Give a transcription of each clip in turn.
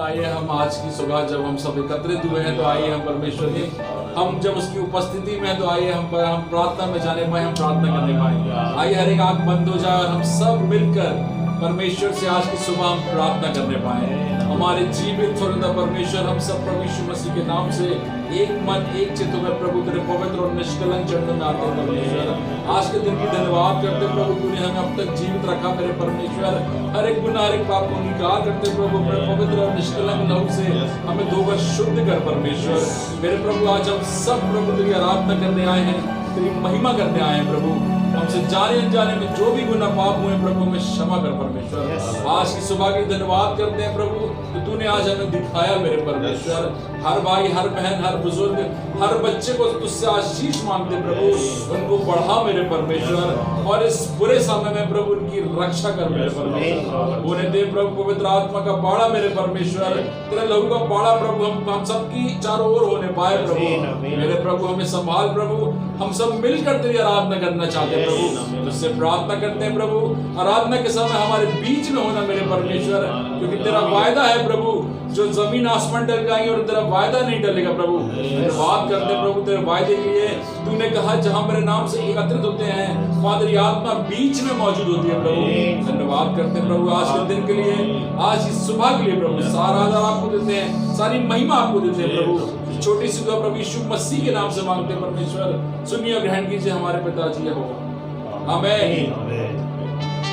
आइए हम आज की सुबह जब हम सब एकत्रित हुए हैं तो आइए हम परमेश्वर की हम जब उसकी उपस्थिति में हैं तो आइए हम प्रार्थना में जाने पाए, हम प्रार्थना करने पाए। आइए हर एक आंख बंद हो जाए और हम सब मिलकर परमेश्वर से आज की सुबह हम प्रार्थना करने पाए। हमारे जीवित स्वर्गीय परमेश्वर, हम सब प्रभु यीशु मसीह के नाम से एक मन एक चित्त में प्रभु तेरे पवित्र और निष्कलंक चरणों में आते हैं परमेश्वर। आज के दिन की धन्यवाद करते प्रभु, तूने हमें अब तक जीवित रखा मेरे परमेश्वर। हर एक गुनाह, हर एक पाप को अंगीकार करते प्रभु, अपने पवित्र और निष्कलंक लहू से हमें धोकर शुद्ध कर परमेश्वर। मेरे प्रभु आज हम सब प्रभु तेरी आराधना करने आए हैं, तेरी महिमा करने आए हैं प्रभु। हमसे जाने अनजाने में जो भी गुनाह पाप हुए प्रभु में क्षमा कर परमेश्वर। आज की सुबह की धन्यवाद करते हैं प्रभु, तो तूने आज हमें दिखाया मेरे परमेश्वर। हर भाई, हर बहन, हर बुजुर्ग, हर बच्चे को तुझसे आशीष मांगते प्रभु, उनको बढ़ा मेरे परमेश्वर। और इस बुरे समय में प्रभु उनकी रक्षा कर मेरे परमेश्वर। उन्हें दे प्रभु पवित्र आत्मा का बाड़ा मेरे परमेश्वर, तेरे लहू का बाड़ा प्रभु हम सबकी चारों ओर होने पाए प्रभु। मेरे प्रभु हमें संभाल प्रभु, हम सब मिलकर तेरी आराधना करना चाहते हैं प्रभु। तुझसे प्रार्थना करते हैं प्रभु, आराधना के समय हमारे बीच में होना मेरे परमेश्वर, क्योंकि तेरा वायदा है प्रभु, जो जमीन आसमान डल जाएंगे और तेरा वायदा नहीं डलेगा प्रभु। धन्यवाद करते हैं प्रभु तेरे वायदे के लिए। तूने कहा जहां मेरे नाम से एकत्रित होते हैं वहां तेरी आत्मा बीच में मौजूद होती है प्रभु। धन्यवाद करते हैं प्रभु आज के दिन के लिए, आज इस सुबह के लिए प्रभु। सारा आदर आपको देते हैं, सारी महिमा आपको देते हैं प्रभु। छोटी सी दुआ प्रभु यीशु मसीह के नाम से मांगते हैं परमेश्वर। सुनिए, ग्रहण कीजिए हमारे पिताजी यहोवा। आमीन।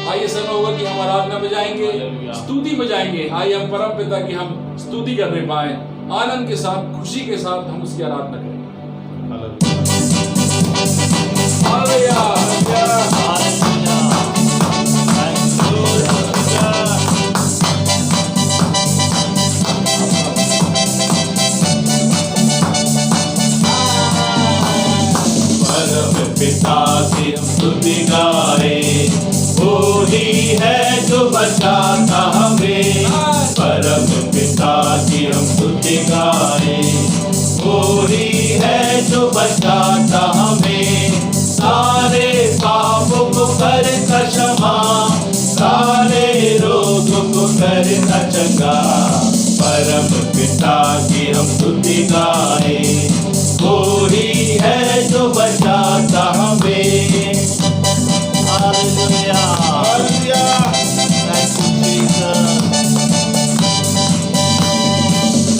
आइए समय होगा कि हम आराधना में जाएंगे, स्तुति में जाएंगे। आइए हम परम पिता की हम स्तुति करने पाए, आनंद के साथ, खुशी के साथ हम उसकी आराधना करें। हालेलुया, परम पिता की हम स्तुति गाए, वो ही है जो बचाता हमें। परम पिता की हम स्तुति गाए, वो ही है जो बचाता हमें। सारे पापों को करता क्षमा, सारे रोगों को करता चंगा। परम पिता की हम स्तुति गाए, वो ही है जो बचाता हमें। Hallelujah, hallelujah, thank you Jesus.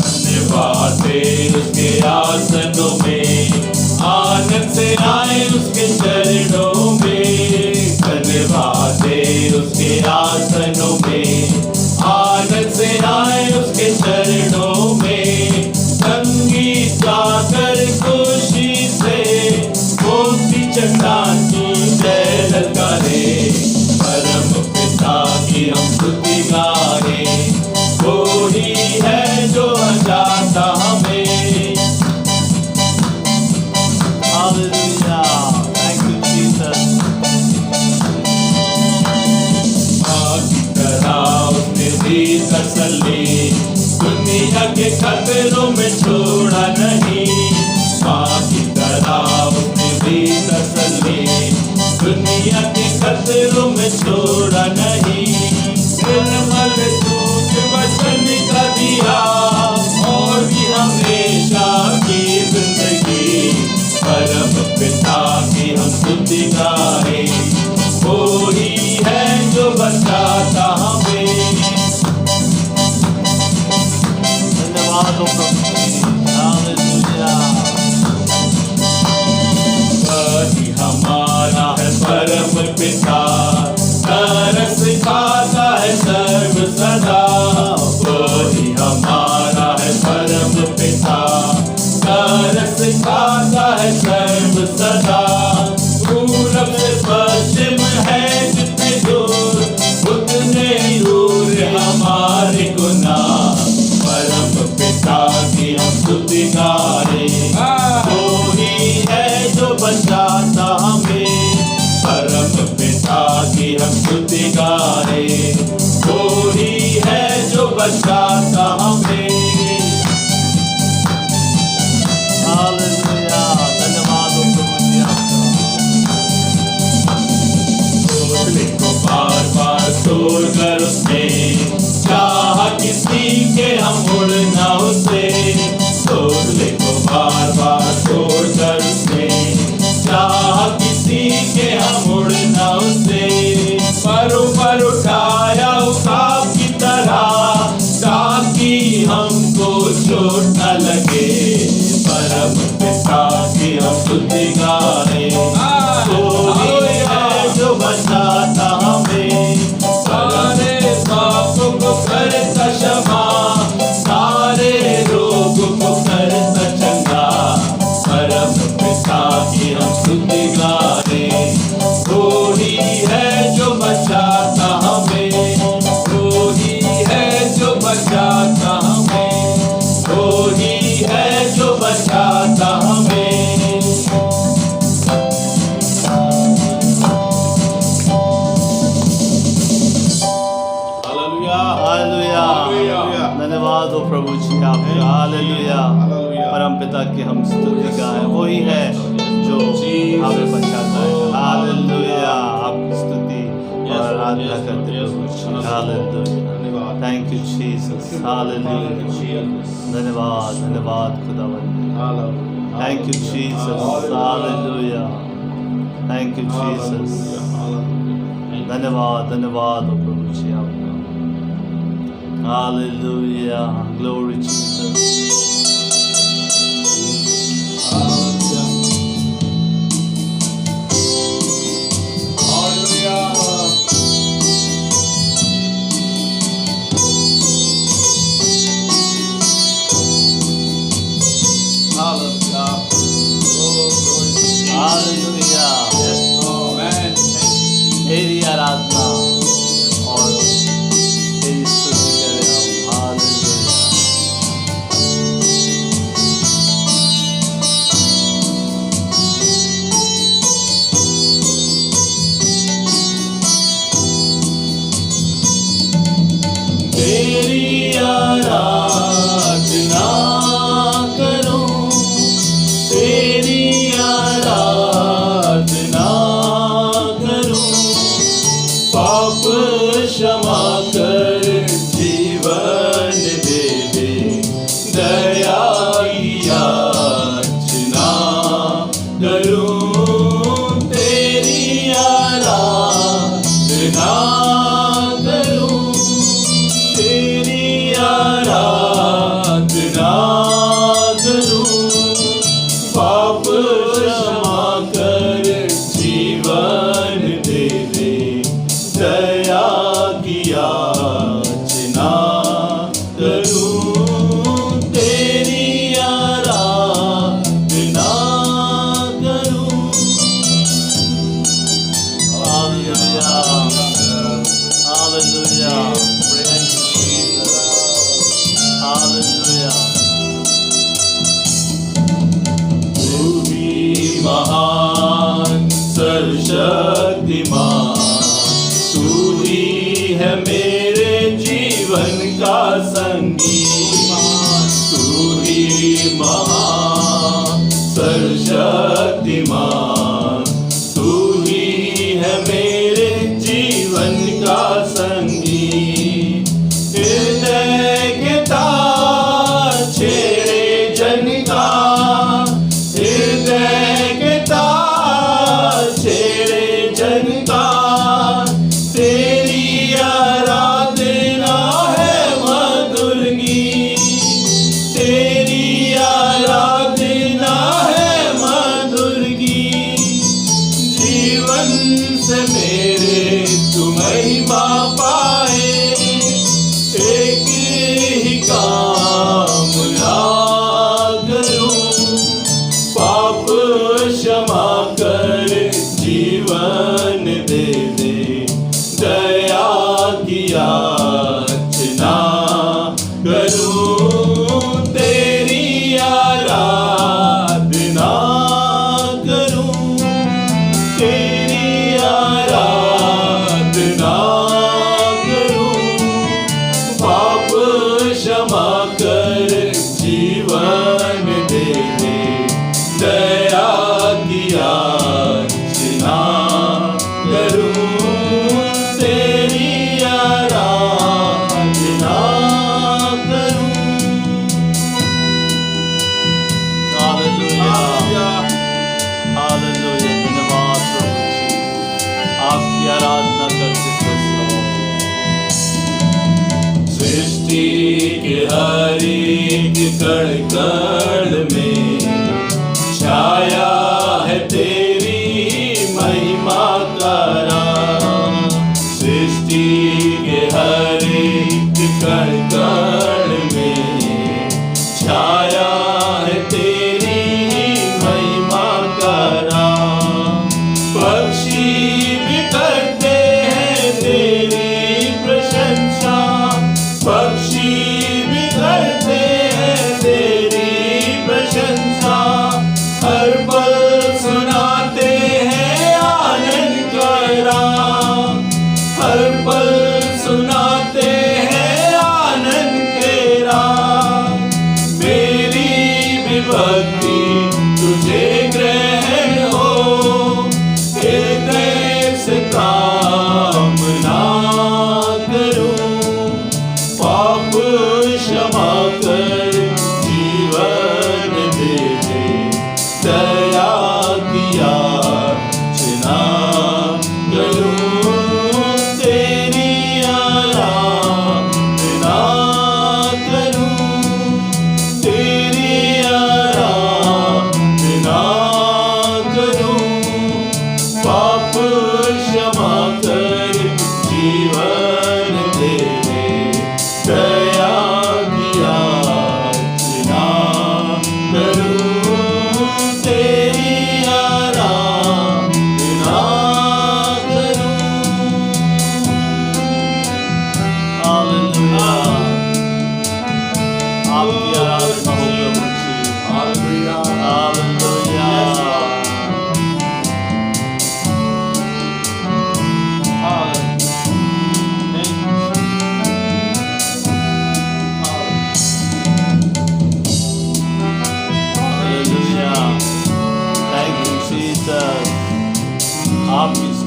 धन्यवाद उसके आसनों में, आनंद से आए उसके चरणों में। धन्यवाद उसके आसनों में, आनंद से आए उसके चरणों में। संगीत गाकर खुशी से मुक्ति चट्टान की जय ललकारे। परम पिता की हम स्तुति गाए, वो ही है जो बचाता हमें। Hallelujah, thank you Jesus. मां की तरह उसने दी तसल्ली, दुनिया के खतरों में छोड़ा नहीं। मां की तरह उसने दी तसल्ली, दुनिया के खतरों में छोड़ा नहीं। निर्मल दूध वचन का दिया, और भी हमेशा की जिंदगी। परम पिता की हम स्तुति गाए, वो ही है जो बचाता हमें। धन्यवाद हो प्रभु, हालेलुया। वही हमारा है परम पिता, तरस खाता है सर्व सदा। वही हमारा है परम पिता, तरस खाता है सर्व सदा। पूरब से पश्चिम है जितने दूर, उतने ही दूर हमारे गुनाह। परम पिता की हम स्तुति गाए, वो ही है जो बचाता हमें। परम पिता कि हम स्तुति गाएं, वही है जो हमें बचाता है। हालेलुया, आपकी स्तुति और आराधना करते हैं। Hallelujah, thank you Jesus. Hallelujah, धन्यवाद धन्यवाद खुदावंद, thank you Jesus. Hallelujah, thank you Jesus. धन्यवाद धन्यवाद हो प्रभु जी आपका। Hallelujah, glory Jesus. हालेलुया, तेरी आराधना और तेरी स्तुति करें हम। हालेलुया, तेरी आराधना करूं, तेरी आराधना करूं, पाप क्षमा कर जीवन दे दे, दया की याचना करूं, तेरी आराधना करूं, तेरी आराधना करूं, पाप क्षमा कर जीवन दे दे, दया की याचना करूं, तेरी आराधना करूं। Hallelujah, hallelujah, thank you Jesus. Hallelujah, तू ही महान सर्वशक्तिमान, तू ही है मेरे जीवन का संगी, तू ही महान सर्वशक्तिमान, तू ही है मेरे जीवन का संगी। हृदय के तार छेड़े जन का, हृदय के तार छेड़े जन का, तेरी आराधना है मधुर गीत, तेरी आराधना है मधुर गीत। जीवन से मेरे तू महिमा पाए, एक ही काम ना करूं, पाप क्षमा कर जीवन दे दे, दया की याचना करूं, तेरी आराधना करूं, तेरी आराधना करूं, पाप क्षमा कर जीवन दे दे, दया की याचना करूं, तेरी आराधना करूं। हालेलुया, हालेलुया, धन्यवाद प्रभु जी, आपकी आराधना करते खुश रहो। सृष्टि के हर एक कण कण में छाया है तेरी महिमा का राम, सृष्टि के हर एक कण कण में छाया है तेरी महिमा का राम। पक्षी भी करते हैं तेरी प्रशंसा, पक्षी भी करते हैं तेरी प्रशंसा, हर पल सुनाते हैं आनंद का राम, हर पल सुनाते हैं आनंद के राम। मेरी भी भक्ति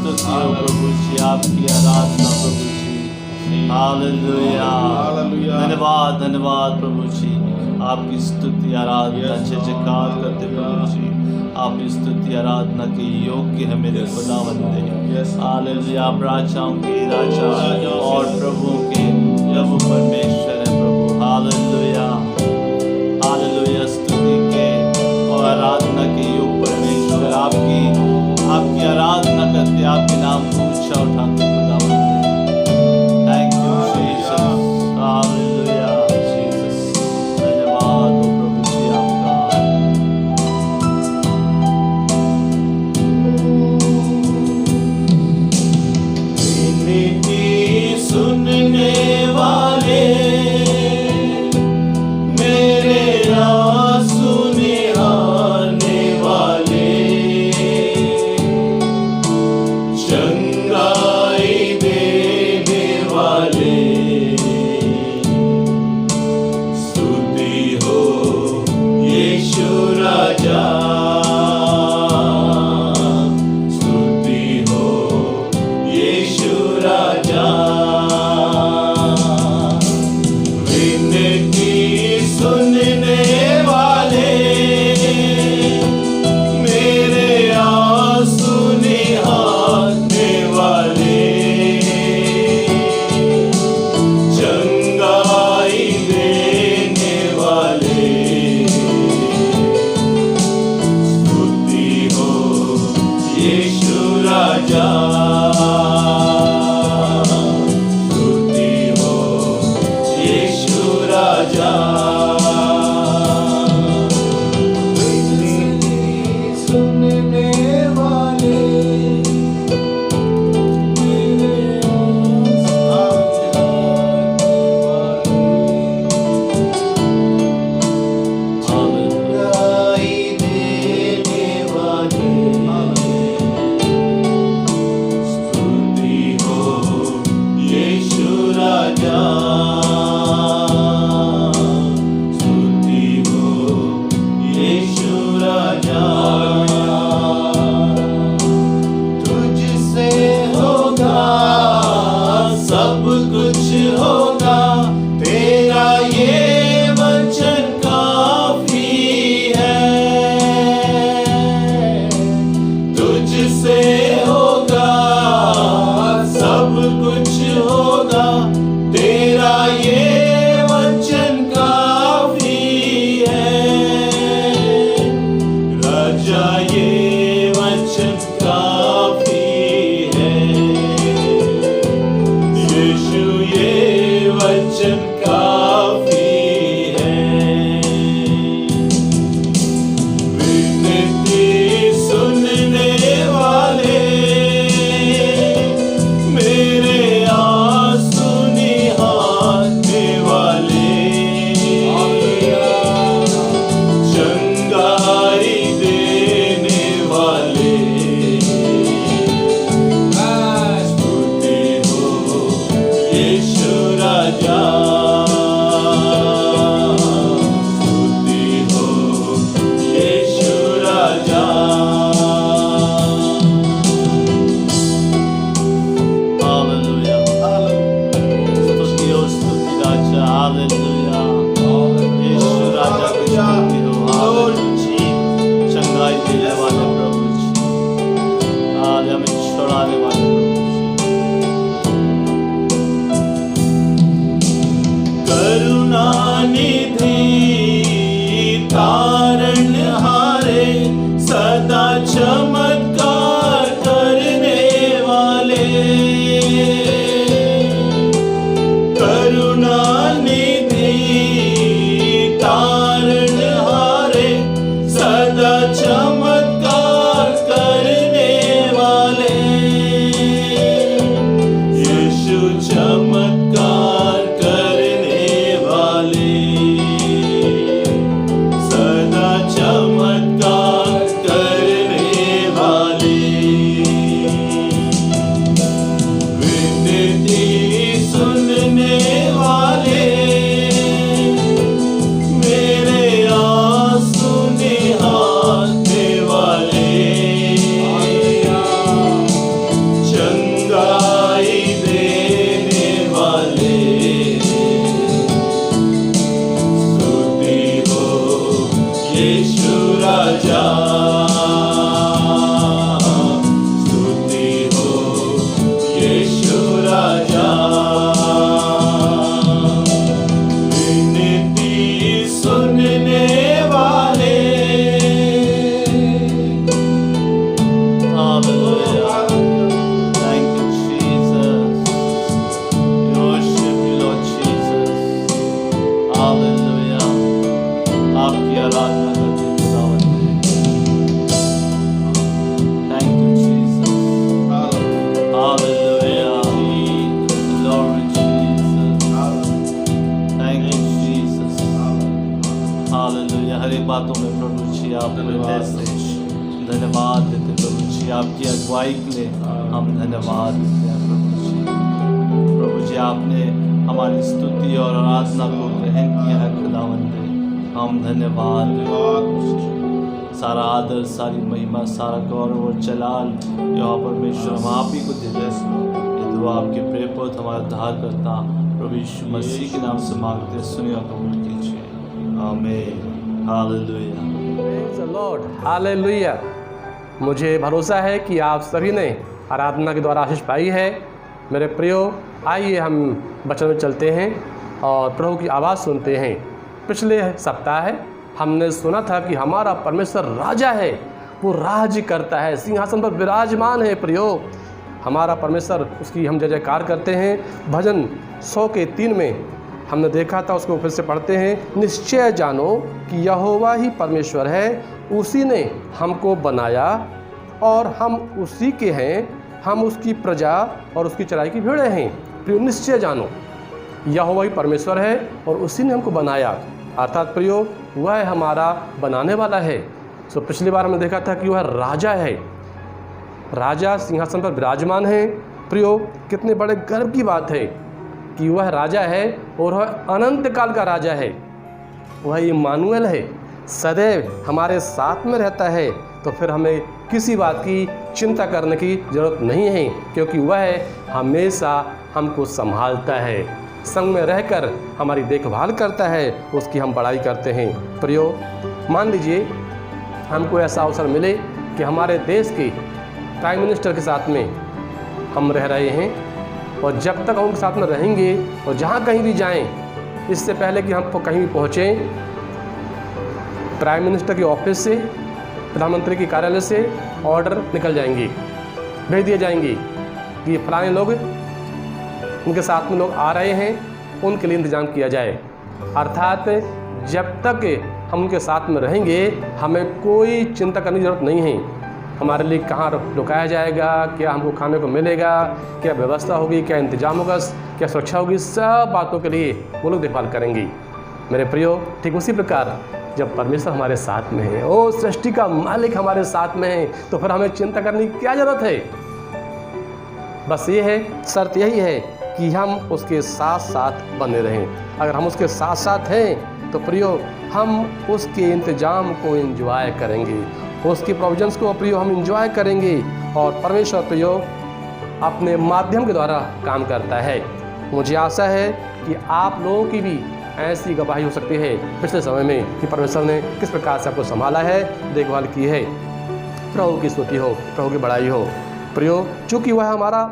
स्तुति हो प्रभु जी, आपकी आराधना प्रभु जी। हालेलुया, धन्यवाद धन्यवाद प्रभु जी। आपकी स्तुति आराधना जय जयकार करते प्रभु जी। आपकी स्तुति आराधना के योग्य है मेरे खुदावंदे। हालेलुया, आप राजाओं के राजा और प्रभुओं के प्रभु परमेश्वर है प्रभु। हालेलुया हालेलुया, स्तुति के और आराधना के योग परमेश्वर। आपकी आराधना करते, आपके नाम को ऊंचा उठाते खुदावंदे। Thank you Jesus, hallelujah Jesus, धन्यवाद हो प्रभु जी आपका। विनती सुनने वाले मेरे आंसू निहारने वाले, चंगाई देने वाले, स्तुति हो यीशु राजा, स्तुति हो यीशु राजा। विनती सुनने वाले मेरे आंसू निहारने वाले, चंगाई देने वाले, स्तुति हो यीशु राजा, स्तुति हो यीशु राजा। सुनने वाले चंगाई देने वाले, स्तुति हो यीशु राजा, स्तुति हो यीशु राजा। तुझसे होगा सब कुछ होगा, तेरा ये वचन काफी है। तुझसे होगा सब कुछ होगा, तेरा ये वचन काफी है। राजा ये वचन काफी है, यीशु ये वचन काफी है। विनती सुनने वाले मेरे आंसू निहारने वाले, चंगाई देने वाले, स्तुति हो यीशु राजा, स्तुति हो यीशु राजा। हालेलुया, स्तुति हो स्तुति राजा, हालेलुया, यीशु राजा की स्तुति हो। हालेलुया, चंगाई देने वाले प्रभु जी, हाले हमें छुड़ाने वाले प्रभु जी। करुणा निधि तारणहारे, सदा चमत्कार करने वाले, करुणा निधि तारणहारे, सदा चमत्कार करने वाले, यीशु चमत्कार करने वाले, जी आपकी अगुवाई के लिए हम धन्यवाद देते हैं प्रभु जी। प्रभु जी आपने हमारी स्तुति और आराधना को ग्रहण किया है खुदावंद। हम धन्यवाद सारा आदर, सारी महिमा, सारा गौरव और जलाल यहाँ परमेश्वर हम आप ही को देते हैं। ये दुआ आपके प्रिय पुत्र हमारा उद्धार करता प्रभु यीशु मसीह के नाम से मांगते, सुनिए और कबूल कीजिए। आमीन। Hallelujah. Praise the Lord. Hallelujah. मुझे भरोसा है कि आप सभी ने आराधना के द्वारा आशीष पाई है। मेरे प्रियो, आइए हम वचन में चलते हैं और प्रभु की आवाज़ सुनते हैं। पिछले सप्ताह हमने सुना था कि हमारा परमेश्वर राजा है, वो राज करता है, सिंहासन पर विराजमान है। प्रियो, हमारा परमेश्वर, उसकी हम जय जयकार करते हैं। भजन 100:3 में हमने देखा था, उसको फिर से पढ़ते हैं। निश्चय जानो कि यहोवा ही परमेश्वर है, उसी ने हमको बनाया और हम उसी के हैं, हम उसकी प्रजा और उसकी चराई की भेड़ें हैं। प्रियो, निश्चय जानो यहोवा ही परमेश्वर है और उसी ने हमको बनाया, अर्थात प्रियो वह हमारा बनाने वाला है। सो पिछली बार हमने देखा था कि वह राजा है, राजा सिंहासन पर विराजमान है। प्रियो, कितने बड़े गर्व की बात है कि वह राजा है और वह अनंत काल का राजा है। वह इम्मानुएल है, सदैव हमारे साथ में रहता है। तो फिर हमें किसी बात की चिंता करने की ज़रूरत नहीं है, क्योंकि वह हमेशा हमको संभालता है, संग में रहकर हमारी देखभाल करता है, उसकी हम बड़ाई करते हैं। प्रियो, मान लीजिए हमको ऐसा अवसर मिले कि हमारे देश के प्राइम मिनिस्टर के साथ में हम रह रहे हैं, और जब तक हम उनके साथ में रहेंगे और जहाँ कहीं भी जाएं, इससे पहले कि हम कहीं भी पहुँचें, प्राइम मिनिस्टर के ऑफिस से, प्रधानमंत्री के कार्यालय से ऑर्डर निकल जाएंगे, भेज दिए जाएंगे कि ये फलाने लोग, उनके साथ में लोग आ रहे हैं, उनके लिए इंतज़ाम किया जाए। अर्थात जब तक हम उनके साथ में रहेंगे, हमें कोई चिंता करने की ज़रूरत नहीं है। हमारे लिए कहाँ रुकाया जाएगा, क्या हमको खाने को मिलेगा, क्या व्यवस्था होगी, क्या इंतजाम होगा, क्या सुरक्षा होगी, सब बातों के लिए वो लोग देखभाल करेंगे। मेरे प्रियो, ठीक उसी प्रकार जब परमेश्वर हमारे साथ में है, ओ सृष्टि का मालिक हमारे साथ में है, तो फिर हमें चिंता करने की क्या ज़रूरत है। बस ये है, शर्त यही है कि हम उसके साथ साथ बने रहें। अगर हम उसके साथ साथ हैं तो प्रियो हम उसके इंतज़ाम को एंजॉय करेंगे, उसके प्रोविजंस को प्रियो हम एंजॉय करेंगे। और परमेश्वर प्रियो अपने माध्यम के द्वारा काम करता है। मुझे आशा है कि आप लोगों की भी ऐसी गवाही हो सकती है पिछले समय में कि परमेश्वर ने किस प्रकार से आपको संभाला है, देखभाल की है। प्रभु की स्तुति हो, प्रभु की बड़ाई हो। प्रियो, चूँकि वह हमारा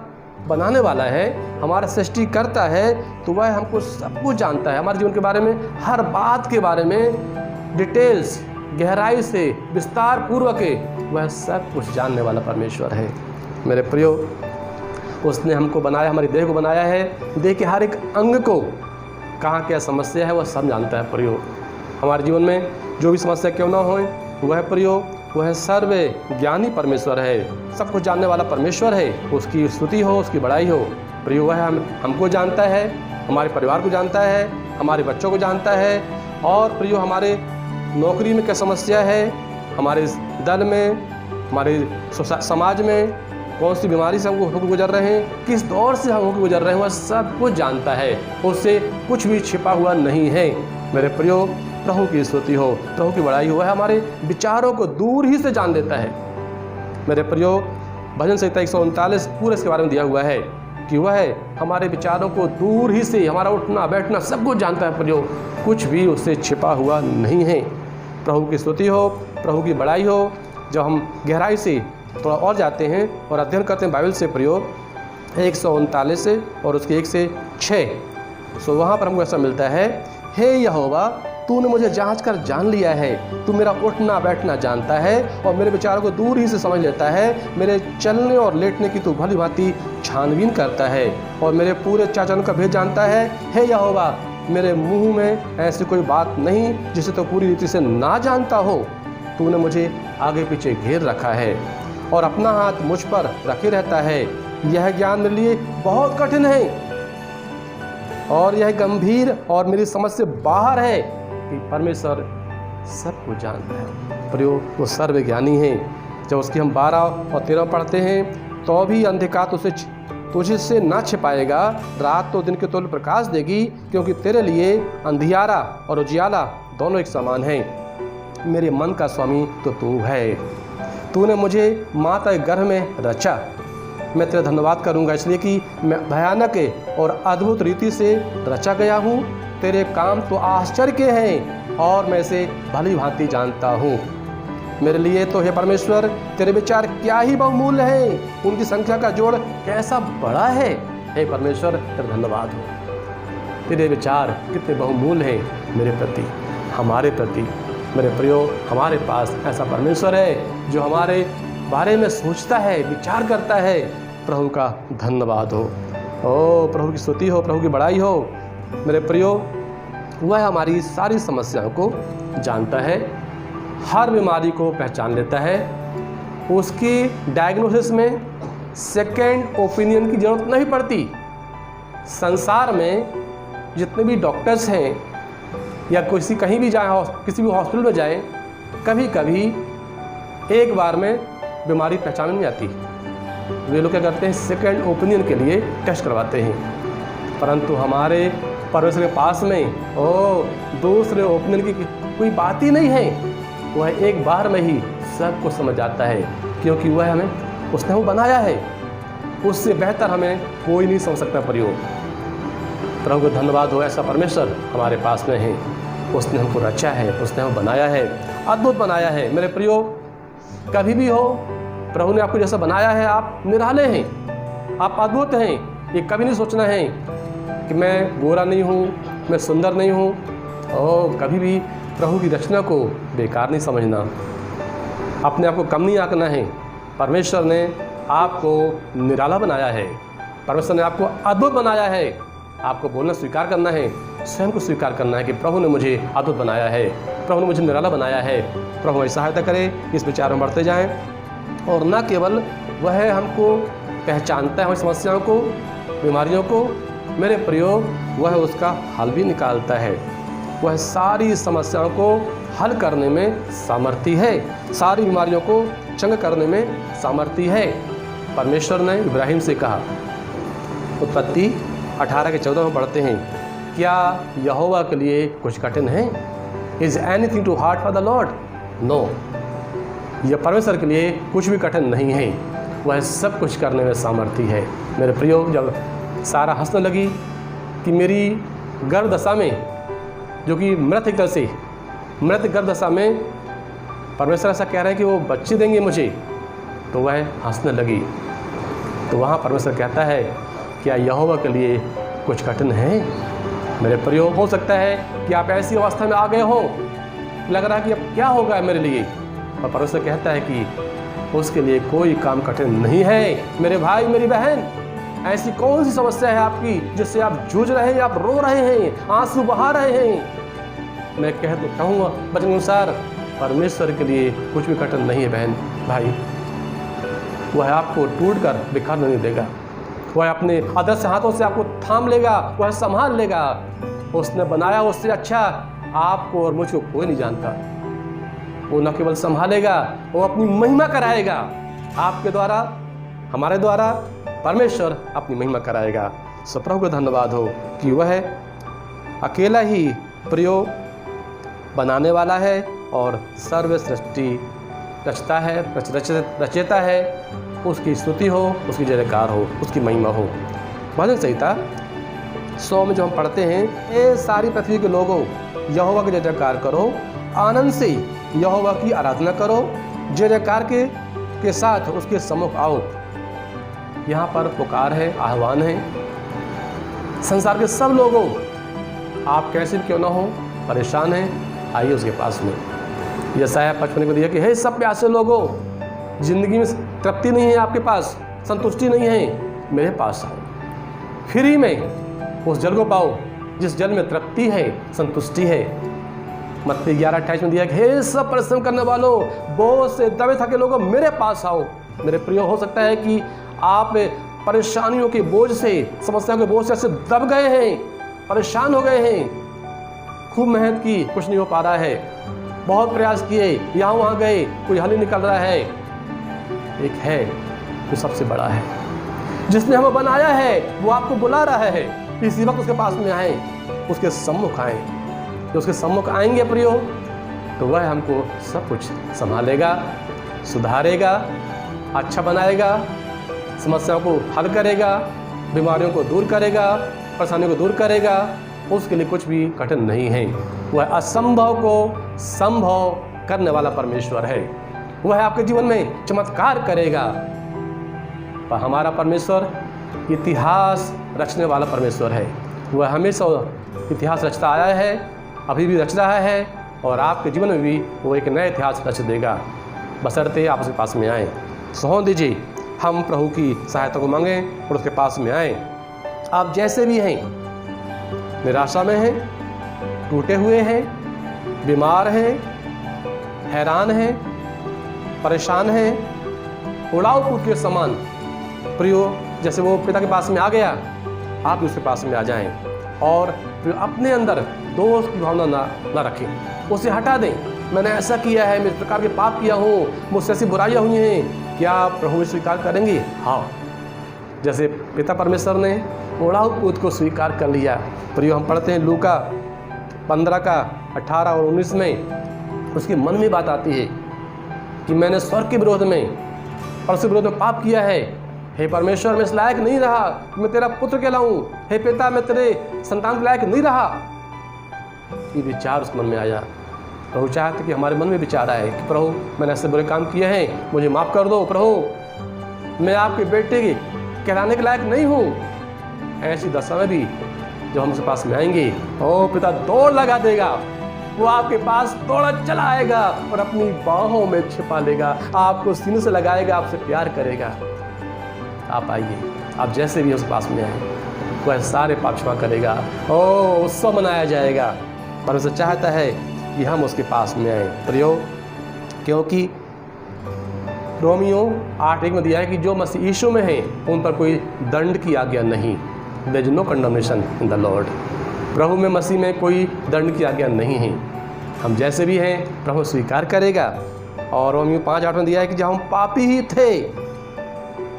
बनाने वाला है, हमारा सृष्टि करता है, तो वह हमको सब कुछ जानता है, हमारे जीवन के बारे में, हर बात के बारे में डिटेल्स, गहराई से, विस्तार पूर्वक वह सब कुछ जानने वाला परमेश्वर है। मेरे प्रियो, उसने हमको बनाया, हमारी देह को बनाया है, देह के हर एक अंग को कहाँ क्या समस्या है वह सब जानता है। प्रियो, हमारे जीवन में जो भी समस्या क्यों ना हो, वह प्रियो वह सर्व ज्ञानी परमेश्वर है, सब कुछ जानने वाला परमेश्वर है। उसकी स्तुति हो, उसकी बड़ाई हो। प्रियो, वह हमको जानता है, हमारे परिवार को जानता है, हमारे बच्चों को जानता है, और प्रियो हमारे नौकरी में क्या समस्या है, हमारे दल में, हमारे समाज में कौन सी बीमारी से हम होकर गुजर रहे हैं, किस दौर से हम होकर गुजर रहे हैं, वह सब कुछ जानता है। उससे कुछ भी छिपा हुआ नहीं है। मेरे प्रियो, प्रभु की स्तुति हो, प्रभु की बड़ाई हो। वह हमारे विचारों को दूर ही से जान देता है। मेरे प्रियो, भजन संहिता 139 पूरे इसके बारे में दिया हुआ है कि वह हमारे विचारों को दूर ही से, हमारा उठना बैठना सब कुछ जानता है। प्रियो, कुछ भी उससे छिपा हुआ नहीं है। प्रभु की स्तुति हो, प्रभु की बड़ाई हो। जब हम गहराई से थोड़ा और जाते हैं और अध्ययन करते हैं बाइबल से प्रियो 139 से और उसके 1 से 6, सो वहाँ पर हमको ऐसा मिलता है, हे यहोवा, तूने मुझे जांच कर जान लिया है, तू मेरा उठना बैठना जानता है और मेरे विचारों को दूर ही से समझ लेता है। मेरे चलने और लेटने की तू भली भांति छानबीन करता है और मेरे पूरे चाचरों का भेद जानता है। हे यहोवा, मेरे मुंह में ऐसी कोई बात नहीं जिसे तो पूरी रीति से ना जानता हो। तूने मुझे आगे पीछे घेर रखा है और अपना हाथ मुझ पर रखे रहता है। यह ज्ञान मेरे लिए बहुत कठिन है और यह गंभीर और मेरी समझ से बाहर है कि परमेश्वर सब कुछ जानता है। प्रियो, वो सर्वज्ञानी है, जब उसकी हम 12 और 13 पढ़ते हैं, तो भी अंधकार तुझसे ना छिपाएगा, रात तो दिन के तुल्य प्रकाश देगी, क्योंकि तेरे लिए अंधियारा और उजियाला दोनों एक समान हैं। मेरे मन का स्वामी तो तू है। तूने मुझे माता के गर्भ में रचा। मैं तेरा धन्यवाद करूंगा, इसलिए कि मैं भयानक और अद्भुत रीति से रचा गया हूँ। तेरे काम तो आश्चर्य के हैं और मैं इसे भली भांति जानता हूँ। मेरे लिए तो हे परमेश्वर तेरे विचार क्या ही बहुमूल्य हैं, उनकी संख्या का जोड़ कैसा बड़ा है। हे परमेश्वर तेरा धन्यवाद हो। तेरे विचार कितने बहुमूल्य हैं मेरे प्रति, हमारे प्रति। मेरे प्रियो, हमारे पास ऐसा परमेश्वर है जो हमारे बारे में सोचता है, विचार करता है। प्रभु का धन्यवाद हो। ओ प्रभु की स्तुति हो, प्रभु की बड़ाई हो। मेरे प्रियो, वह हमारी सारी समस्याओं को जानता है, हर बीमारी को पहचान लेता है। उसकी डायग्नोसिस में सेकेंड ओपिनियन की ज़रूरत नहीं पड़ती। संसार में जितने भी डॉक्टर्स हैं या कहीं भी जाए, किसी भी हॉस्पिटल में जाएं, कभी कभी एक बार में बीमारी पहचान नहीं आती। वे लोग क्या करते हैं, सेकेंड ओपिनियन के लिए टेस्ट करवाते हैं। परंतु हमारे परमेश्वर के पास में दूसरे ओपिनियन की कोई बात ही नहीं है। वह एक बार में ही सब कुछ समझ जाता है, क्योंकि उसने हमें बनाया है। उससे बेहतर हमें कोई नहीं समझ सकता। प्रभु को धन्यवाद हो, ऐसा परमेश्वर हमारे पास में है। उसने हमको रचा है, उसने हमें बनाया है, अद्भुत बनाया है। मेरे प्रियो, कभी भी हो, प्रभु ने आपको जैसा बनाया है, आप निराले हैं, आप अद्भुत हैं। ये कभी नहीं सोचना है कि मैं गोरा नहीं हूँ, मैं सुंदर नहीं हूँ। कभी भी प्रभु की रचना को बेकार नहीं समझना, अपने आप को कम नहीं आंकना है। परमेश्वर ने आपको निराला बनाया है, परमेश्वर ने आपको अद्भुत बनाया है। आपको बोलना स्वीकार करना है, स्वयं को स्वीकार करना है कि प्रभु ने मुझे अद्भुत बनाया है, प्रभु ने मुझे निराला बनाया है। प्रभु हमारी सहायता करे, इस विचार में बढ़ते जाएं। और न केवल वह हमको पहचानता है, हमारी समस्याओं को, बीमारियों को, मेरे प्रियो, वह उसका हल भी निकालता है। वह सारी समस्याओं को हल करने में सामर्थ्य है, सारी बीमारियों को चंगा करने में सामर्थ्य है। परमेश्वर ने इब्राहिम से कहा, उत्पत्ति 18:14 में पढ़ते हैं, क्या यहोवा के लिए कुछ कठिन है? Is anything too hard for the Lord? No, यह परमेश्वर के लिए कुछ भी कठिन नहीं है, वह सब कुछ करने में सामर्थ्य है। मेरे प्रियो, जब सारा हंसने लगी कि मेरी गर्भ दशा में, जो कि मृत गर्भ दशा में परमेश्वर ऐसा कह रहे हैं कि वो बच्चे देंगे मुझे, तो वह हंसने लगी। तो वहाँ परमेश्वर कहता है, क्या यहोवा के लिए कुछ कठिन है? मेरे प्रियो, हो सकता है कि आप ऐसी अवस्था में आ गए हो, लग रहा है कि अब क्या होगा मेरे लिए, और परमेश्वर कहता है कि उसके लिए कोई काम कठिन नहीं है। मेरे भाई, मेरी बहन, ऐसी कौन सी समस्या है आपकी जिससे आप जूझ रहे हैं, आप रो रहे हैं, आंसू बहा रहे हैं? मैं कहूँगा वचन अनुसार, परमेश्वर के लिए कुछ भी कठिन नहीं है। बहन, भाई, वह आपको टूट कर बिखर नहीं देगा, वह अपने अदृश्य हाथों से आपको थाम लेगा, वह संभाल लेगा। उसने बनाया, उससे अच्छा आपको और मुझको कोई नहीं जानता। वो न केवल संभालेगा, वो अपनी महिमा कराएगा आपके द्वारा, हमारे द्वारा। परमेश्वर अपनी महिमा कराएगा। सो प्रभु को धन्यवाद हो कि वह अकेला ही प्रियो बनाने वाला है और सर्व सृष्टि रचता है, रचेता है। उसकी स्तुति हो, उसकी जयकार हो, उसकी महिमा हो। भजन संहिता 100 में जो हम पढ़ते हैं, ए सारी पृथ्वी के लोगों, यहोवा की जयकार करो, आनंद से यहोवा की आराधना करो, जयकार के साथ उसके सम्मुख आओ। यहाँ पर पुकार है, आह्वान है। संसार के सब लोगों, आप कैसे भी क्यों ना हो, परेशान हैं, आइए उसके पास में। यशायाह 55 को दिया कि हे सब प्यासे लोगों, जिंदगी में तृप्ति नहीं है, आपके पास संतुष्टि नहीं है, मेरे पास आओ, फ्री में उस जल को पाओ जिस जल में तृप्ति है, संतुष्टि है। मत्ती 11:28 में दिया कि हे सब परिश्रम करने वालों, बोझ से दबे थके लोगों, मेरे पास आओ। मेरे प्रियो, हो सकता है कि आप परेशानियों के बोझ से, समस्याओं के बोझ से ऐसे दब गए हैं, परेशान हो गए हैं, खूब मेहनत की, कुछ नहीं हो पा रहा है, बहुत प्रयास किए, यहाँ वहाँ गए, कोई हल नहीं निकल रहा है। एक है जो सबसे बड़ा है, जिसने हमें बनाया है, वो आपको बुला रहा है। इसी वक्त उसके पास में आए, उसके सम्मुख आए। जो उसके सम्मुख आएंगे प्रियो, तो वह हमको सब कुछ संभालेगा, सुधारेगा, अच्छा बनाएगा, समस्याओं को हल करेगा, बीमारियों को दूर करेगा, परेशानियों को दूर करेगा। उसके लिए कुछ भी कठिन नहीं है। वह असंभव को संभव करने वाला परमेश्वर है। वह आपके जीवन में चमत्कार करेगा। पर हमारा परमेश्वर इतिहास रचने वाला परमेश्वर है। वह हमेशा इतिहास रचता आया है, अभी भी रच रहा है, और आपके जीवन में भी वो एक नया इतिहास रच देगा, बशर्ते आप उसके पास में आएँ। सौंप दीजिए, हम प्रभु की सहायता को मांगें और उसके पास में आएँ। आप जैसे भी हैं, निराशा में हैं, टूटे हुए हैं, बीमार हैं, हैरान हैं, परेशान हैं, उड़ाऊ पूत के समान प्रियो, जैसे वो पिता के पास में आ गया, आप भी उसके पास में आ जाएं। और प्रियो, अपने अंदर दोष की भावना ना रखें, उसे हटा दें। मैंने ऐसा किया है, मैं इस प्रकार के पाप किया हूँ, मुझसे ऐसी बुराइयाँ हुई हैं, क्या आप प्रभु में स्वीकार करेंगे? हाँ, जैसे पिता परमेश्वर ने उड़ाऊ पूत को स्वीकार कर लिया। प्रियो, हम पढ़ते हैं लूका 15 का 18 और 19 में, उसके मन में बात आती है कि मैंने स्वर्ग के विरोध में और उसके विरोध में पाप किया है। हे परमेश्वर, मैं इस लायक नहीं रहा कि मैं तेरा पुत्र कहलाऊं। हे पिता, मैं तेरे संतान के लायक नहीं रहा। ये विचार उस मन में आया। प्रभु चाहते कि हमारे मन में विचार आए कि प्रभु, मैंने ऐसे बुरे काम किए हैं, मुझे माफ़ कर दो। प्रभु, मैं आपके बेटे के कहलाने के लायक नहीं हूँ। ऐसी दशा में भी जब हम उसके पास में आएंगे, ओ पिता दौड़ लगा देगा, वो आपके पास दौड़ा चला आएगा और अपनी बाहों में छिपा लेगा, आपको सीने से लगाएगा, आपसे प्यार करेगा। आप आइए, आप जैसे भी उसके पास में आए, वह सारे पाप क्षमा करेगा। ओ, उत्सव मनाया जाएगा। परमेश्वर चाहता है कि हम उसके पास में आए प्रियो, क्योंकि रोमियो 8:1 में दिया है कि जो मसीह यीशु में है उन पर कोई दंड की आज्ञा नहीं। There is no condemnation in the Lord. प्रभु में, मसीह में कोई दंड की आज्ञा नहीं है। हम जैसे भी हैं प्रभु स्वीकार करेगा। और रोमियो 5:8 में दिया है कि जब हम पापी ही थे,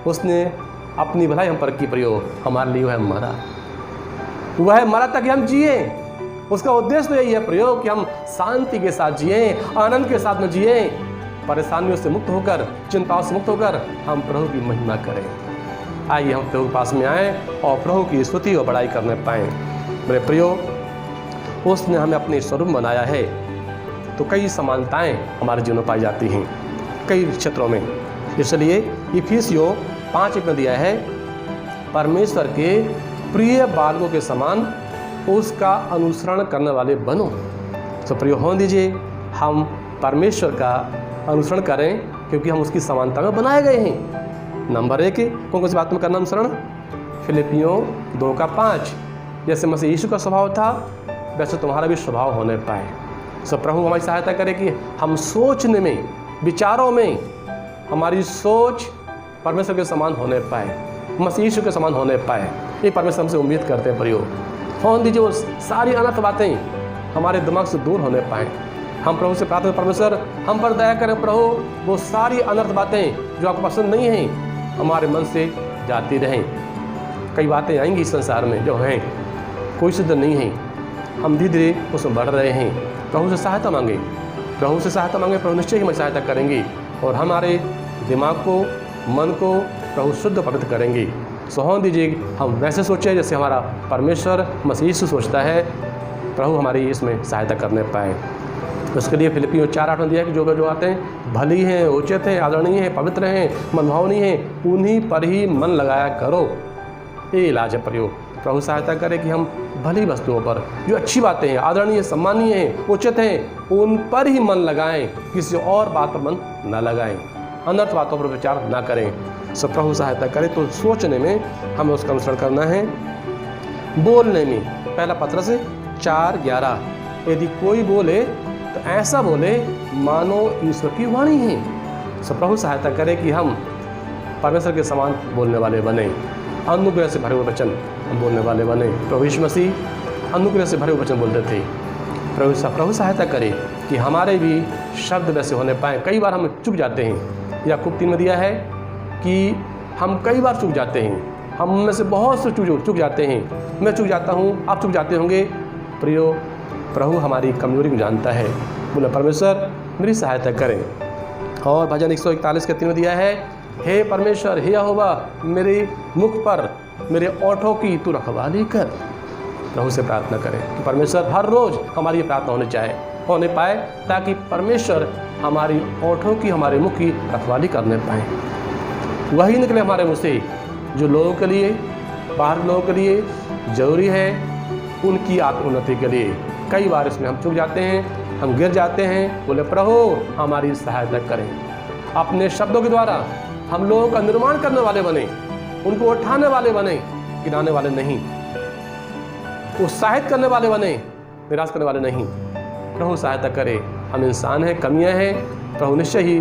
उसने अपनी भलाई हम पर की प्रियो, हमारे लिए वह मरा। वह मरा ताकि हम जिए। उसका उद्देश्य तो यही है प्रियो कि हम शांति के साथ जिए, आनंद के साथ में जिए, परेशानियों से मुक्त होकर, चिंताओं से मुक्त होकर हम प्रभु की महिमा करें। आइए हम प्रभु के पास में आएँ और प्रभु की स्तुति और बड़ाई करने पाएँ। मेरे प्रियो, उसने हमें अपने स्वरूप बनाया है, तो कई समानताएं हमारे जीवन में पाई जाती हैं कई क्षेत्रों में। इसलिए इफिसियों 5:1 में दिया है, परमेश्वर के प्रिय बालकों के समान उसका अनुसरण करने वाले बनो। तो प्रिय होने दीजिए, हम परमेश्वर का अनुसरण करें, क्योंकि हम उसकी समानता में बनाए गए हैं। नंबर 1, कौन सी बात में करना अनुसरण? फिलिपियों 2:5, जैसे मसीह यीशु का स्वभाव था वैसे तुम्हारा भी स्वभाव होने पाए। सो प्रभु हमारी सहायता करे कि हम सोचने में, विचारों में, हमारी सोच परमेश्वर के समान होने पाए, मसीह यीशु के समान होने पाए। ये परमेश्वर हमसे उम्मीद करते हैं प्रियो। फोन दीजिए, वो सारी अनर्थ बातें हमारे दिमाग से दूर होने पाए। हम प्रभु से प्रार्थना, परमेश्वर हम पर दया करें प्रभु, वो सारी अनर्थ बातें जो आपको पसंद नहीं हैं हमारे मन से जाती रहें। कई बातें आएंगी इस संसार में जो हैं कोई सिद्ध नहीं है, हम धीरे धीरे उसमें बढ़ रहे हैं। प्रभु से सहायता मांगे, प्रभु से सहायता मांगे, प्रभु निश्चय ही हमें सहायता करेंगे और हमारे दिमाग को, मन को प्रभु शुद्ध पवित्र करेंगे। सोहन दीजिए, हम वैसे सोचें जैसे हमारा परमेश्वर मसीह यीशु सोचता है। प्रभु हमारी इसमें सहायता करने पाए। उसके लिए फिलिपियों 4:8 में दिया है कि जो आते हैं भली हैं, उचित हैं, आदरणीय हैं, पवित्र हैं, मनभावनी हैं, उन्हीं पर ही मन लगाया करो। ये इलाज है प्रयोग। प्रभु सहायता करे कि हम भली वस्तुओं पर, जो अच्छी बातें हैं, आदरणीय, सम्मानीय हैं, उचित हैं, उन पर ही मन लगाएं, किसी और बात पर मन न लगाएं, अनर्थ बातों पर विचार ना करें। सब प्रभु सहायता करे तो सोचने में हमें उसका अनुसरण करना है। बोलने में पहला पत्रस 4:11, यदि कोई बोले तो ऐसा बोले मानो ईश्वर की वाणी है। सब प्रभु सहायता करे कि हम परमेश्वर के समान बोलने वाले बने, अनुग्रह से भरे हुए वचन हम बोलने वाले बने। प्रभु यीशु मसीह अनुग्रह से भरे हुए वचन बोलते थे। प्रभु सहायता करे कि हमारे भी शब्द वैसे होने पाए। कई बार हम चुक जाते हैं, याकूब 3 में दिया है कि हम कई बार चूक जाते हैं, हम में से बहुत से चूक जाते हैं। मैं चूक जाता हूँ, आप चूक जाते होंगे। प्रियो, प्रभु हमारी कमजोरी को जानता है। बोले परमेश्वर मेरी सहायता करें। और भजन 141 के 3 में दिया है, हे परमेश्वर, हे यहोवा, मेरे मुख पर मेरे ओठों की तू रखवाली कर। प्रभु से प्रार्थना करें कि परमेश्वर हर रोज़ हमारी ये प्रार्थना होने पाए, ताकि परमेश्वर हमारी ओठों की, हमारे मुख की रखवाली करने पाए। वही निकले हमारे मुँह से जो लोगों के लिए, बाहर लोगों के लिए ज़रूरी है, उनकी आत्मोन्नति के लिए। कई बार इसमें हम चूक जाते हैं, हम गिर जाते हैं। बोले प्रभु हमारी सहायता करें। अपने शब्दों के द्वारा हम लोगों का निर्माण करने वाले बने, उनको उठाने वाले बने, गिराने वाले नहीं, उत्साहित करने वाले बने, निराश करने वाले नहीं। प्रभु सहायता करे। हम इंसान हैं, कमियां हैं, प्रभु निश्चय ही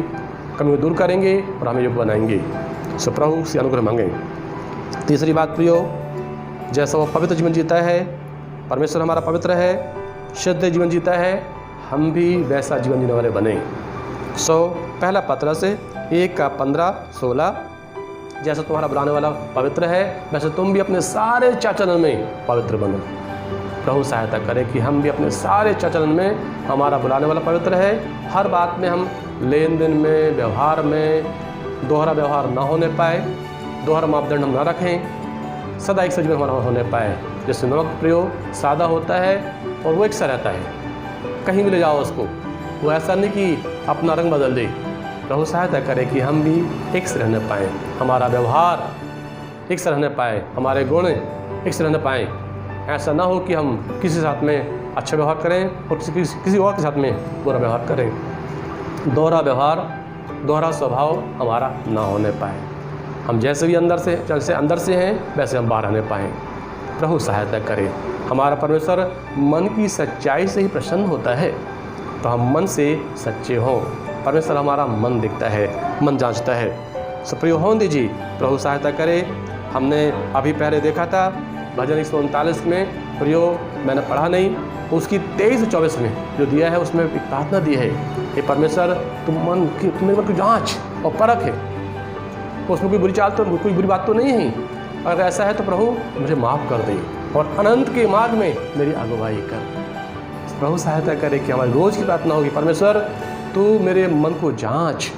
कमियों दूर करेंगे और हमें योग्य बनाएंगे। सो प्रभु से अनुग्रह मांगें। तीसरी बात प्रियो, जैसा वो पवित्र जीवन जीता है, परमेश्वर हमारा पवित्र है, शुद्ध जीवन जीता है, हम भी वैसा जीवन जीने वाले बने। पहला पत्रस 1:15-16, जैसा तुम्हारा बुलाने वाला पवित्र है, वैसे तुम भी अपने सारे चाचलन में पवित्र बनो। प्रभु सहायता करे कि हम भी अपने सारे चाचलन में, हमारा बुलाने वाला पवित्र है। हर बात में हम लेन देन में, व्यवहार में दोहरा व्यवहार ना होने पाए, दोहरा मापदंड हम ना रखें, सदा एक सा जीवन हमारा होने पाए। जैसे नमक प्रियो सादा होता है और वो एक सा रहता है, कहीं भी ले जाओ उसको, वो ऐसा नहीं कि अपना रंग बदल दे। प्रभु सहायता करे कि हम भी एक से रहने पाएँ, हमारा व्यवहार एक से रहने पाए, हमारे गुण एक से रहने पाएँ। ऐसा ना हो कि हम किसी साथ में अच्छा व्यवहार करें और किसी और के साथ में बुरा व्यवहार करें। दोहरा व्यवहार, दोहरा स्वभाव हमारा ना होने पाए। हम जैसे भी अंदर से हैं, वैसे हम बाहर रहने पाएँ। प्रभु सहायता करे। हमारा परमेश्वर मन की सच्चाई से ही प्रसन्न होता है, तो हम मन से सच्चे हों। परमेश्वर हमारा मन देखता है, मन जांचता है। सो प्रिय होने दीजिए, प्रभु सहायता करे। हमने अभी पहले देखा था भजन 139 में, प्रियो मैंने पढ़ा नहीं, उसकी 23 से 24 में जो दिया है उसमें एक प्रार्थना दी है, हे परमेश्वर तुम मेरे मन की जाँच और परख है, उसमें कोई बुरी चाल तो, कोई बुरी बात तो नहीं है। अगर ऐसा है तो प्रभु मुझे माफ़ कर दे और अनंत के मार्ग में मेरी अगुवाई कर। प्रभु सहायता करे कि हमारी रोज़ की प्रार्थना होगी, परमेश्वर तू मेरे मन को जांच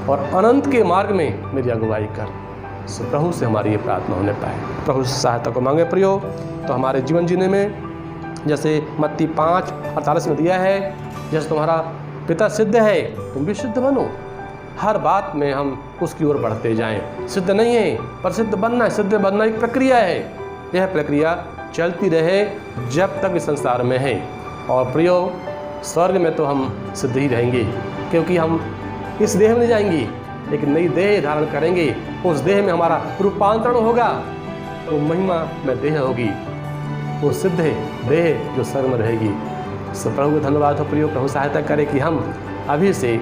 और अनंत के मार्ग में मेरी अगुवाई कर। सो प्रभु से हमारी ये प्रार्थना होने पाए। प्रभु से सहायता को मांगे प्रियो। तो हमारे जीवन जीने में जैसे मत्ती 5:48 में दिया है, जैसे तुम्हारा पिता सिद्ध है तुम भी सिद्ध बनो। हर बात में हम उसकी ओर बढ़ते जाएं। सिद्ध नहीं है पर सिद्ध बनना है। सिद्ध बनना एक प्रक्रिया है, यह प्रक्रिया चलती रहे जब तक इस संसार में है। और प्रियो स्वर्ग में तो हम सिद्ध ही रहेंगे, क्योंकि हम इस देह में नहीं जाएंगे, एक नई देह धारण करेंगे। उस देह में हमारा रूपांतरण होगा, वो महिमा में देह होगी, वो सिद्ध देह जो स्वर्ग में रहेगी। सो प्रभु को धन्यवाद हो प्रियो। प्रभु सहायता करे कि हम अभी से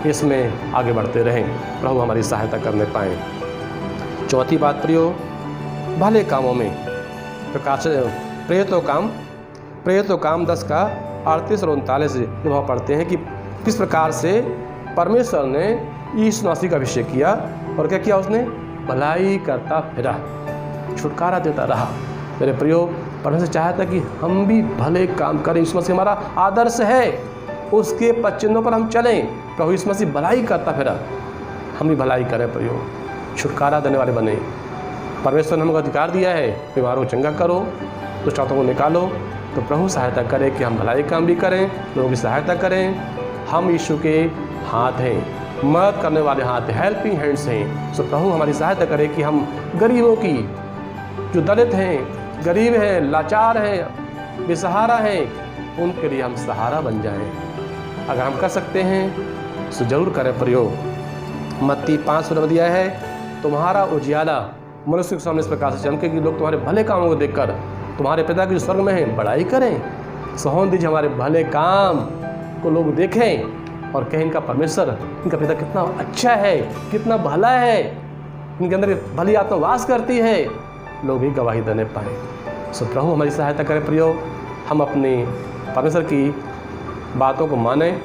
इसमें आगे बढ़ते रहें, प्रभु हमारी सहायता करने पाएँ। चौथी बात प्रियो, भले कामों में प्रकाश प्रेरितों काम 10:38 और 39 जब हम पढ़ते हैं कि किस प्रकार से परमेश्वर ने यीशु मसीह का अभिषेक किया और क्या किया, उसने भलाई करता फिरा, छुटकारा देता रहा। मेरे प्रियो, परमेश्वर चाहता कि हम भी भले काम करें। यीशु मसीह हमारा आदर्श है, उसके पचिन्हों पर हम चलें। प्रभु यीशु मसीह भलाई करता फिरा, हम भी भलाई करें प्रियो, छुटकारा देने वाले बने। परमेश्वर ने हमको अधिकार दिया है, बीमारों को चंगा करो, दुष्ट आत्माओं को निकालो। तो प्रभु सहायता करे कि हम भलाई काम भी करें, लोगों की सहायता करें। हम यीशु के हाथ हैं, मदद करने वाले हाथ हैं, हेल्पिंग हैंड्स हैं। सो प्रभु हमारी सहायता करे कि हम गरीबों की, जो दलित हैं, गरीब हैं, लाचार हैं, बेसहारा हैं, उनके लिए हम सहारा बन जाएं। अगर हम कर सकते हैं तो जरूर करें प्रयोग। मत्ती 5 में दिया है, तुम्हारा उजियाला मनुष्य के सामने इस प्रकार से चमके कि लोग तुम्हारे भले कामों को देखकर तुम्हारे पिता की जो स्वर्ग में है बड़ाई करें। सोहन दीजिए हमारे भले काम को लोग देखें और कहें इनका परमेश्वर, इनका पिता कितना अच्छा है, कितना भला है, इनके अंदर भली आत्मा वास करती है, लोग भी गवाही देने पाएँ। सो प्रभु हमारी सहायता करें प्रियो, हम अपनी परमेश्वर की बातों को मानें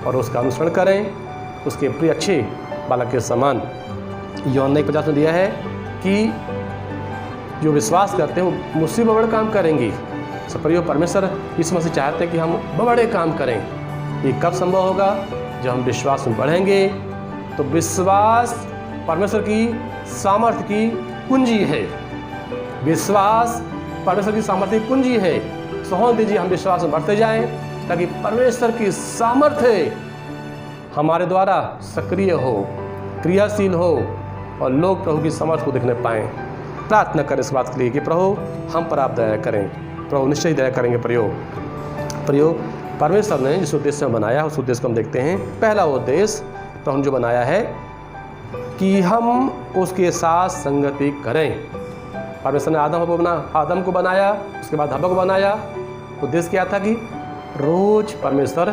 और उसका अनुसरण करें, उसके प्रिय अच्छे बालक के समान। यूहन्ना 1:50 में दिया है कि जो विश्वास करते हैं वो मुझसे बड़े काम करेंगे। प्रियो, परमेश्वर इस मसीह चाहते हैं कि हम बड़े काम करें। ये कब संभव होगा? जब हम विश्वास में बढ़ेंगे। तो विश्वास परमेश्वर की सामर्थ्य की कुंजी है। विश्वास परमेश्वर की सामर्थ्य की कुंजी है। होने दीजिए हम विश्वास में बढ़ते जाएं, ताकि परमेश्वर की सामर्थ्य हमारे द्वारा सक्रिय हो, क्रियाशील हो और लोग प्रभु की सामर्थ्य को देखने पाएँ। प्रार्थना करें इस बात के लिए कि प्रभु हम पर आप दया करें। प्रभु निश्चय दया करेंगे। प्रियो, परमेश्वर ने जिस उद्देश्य से बनाया उस उद्देश्य को हम देखते हैं। पहला उद्देश्य प्रभु ने जो बनाया है कि हम उसके साथ संगति करें। परमेश्वर ने आदम को बनाया, उसके बाद हव्वा को बनाया। उद्देश्य क्या था कि रोज परमेश्वर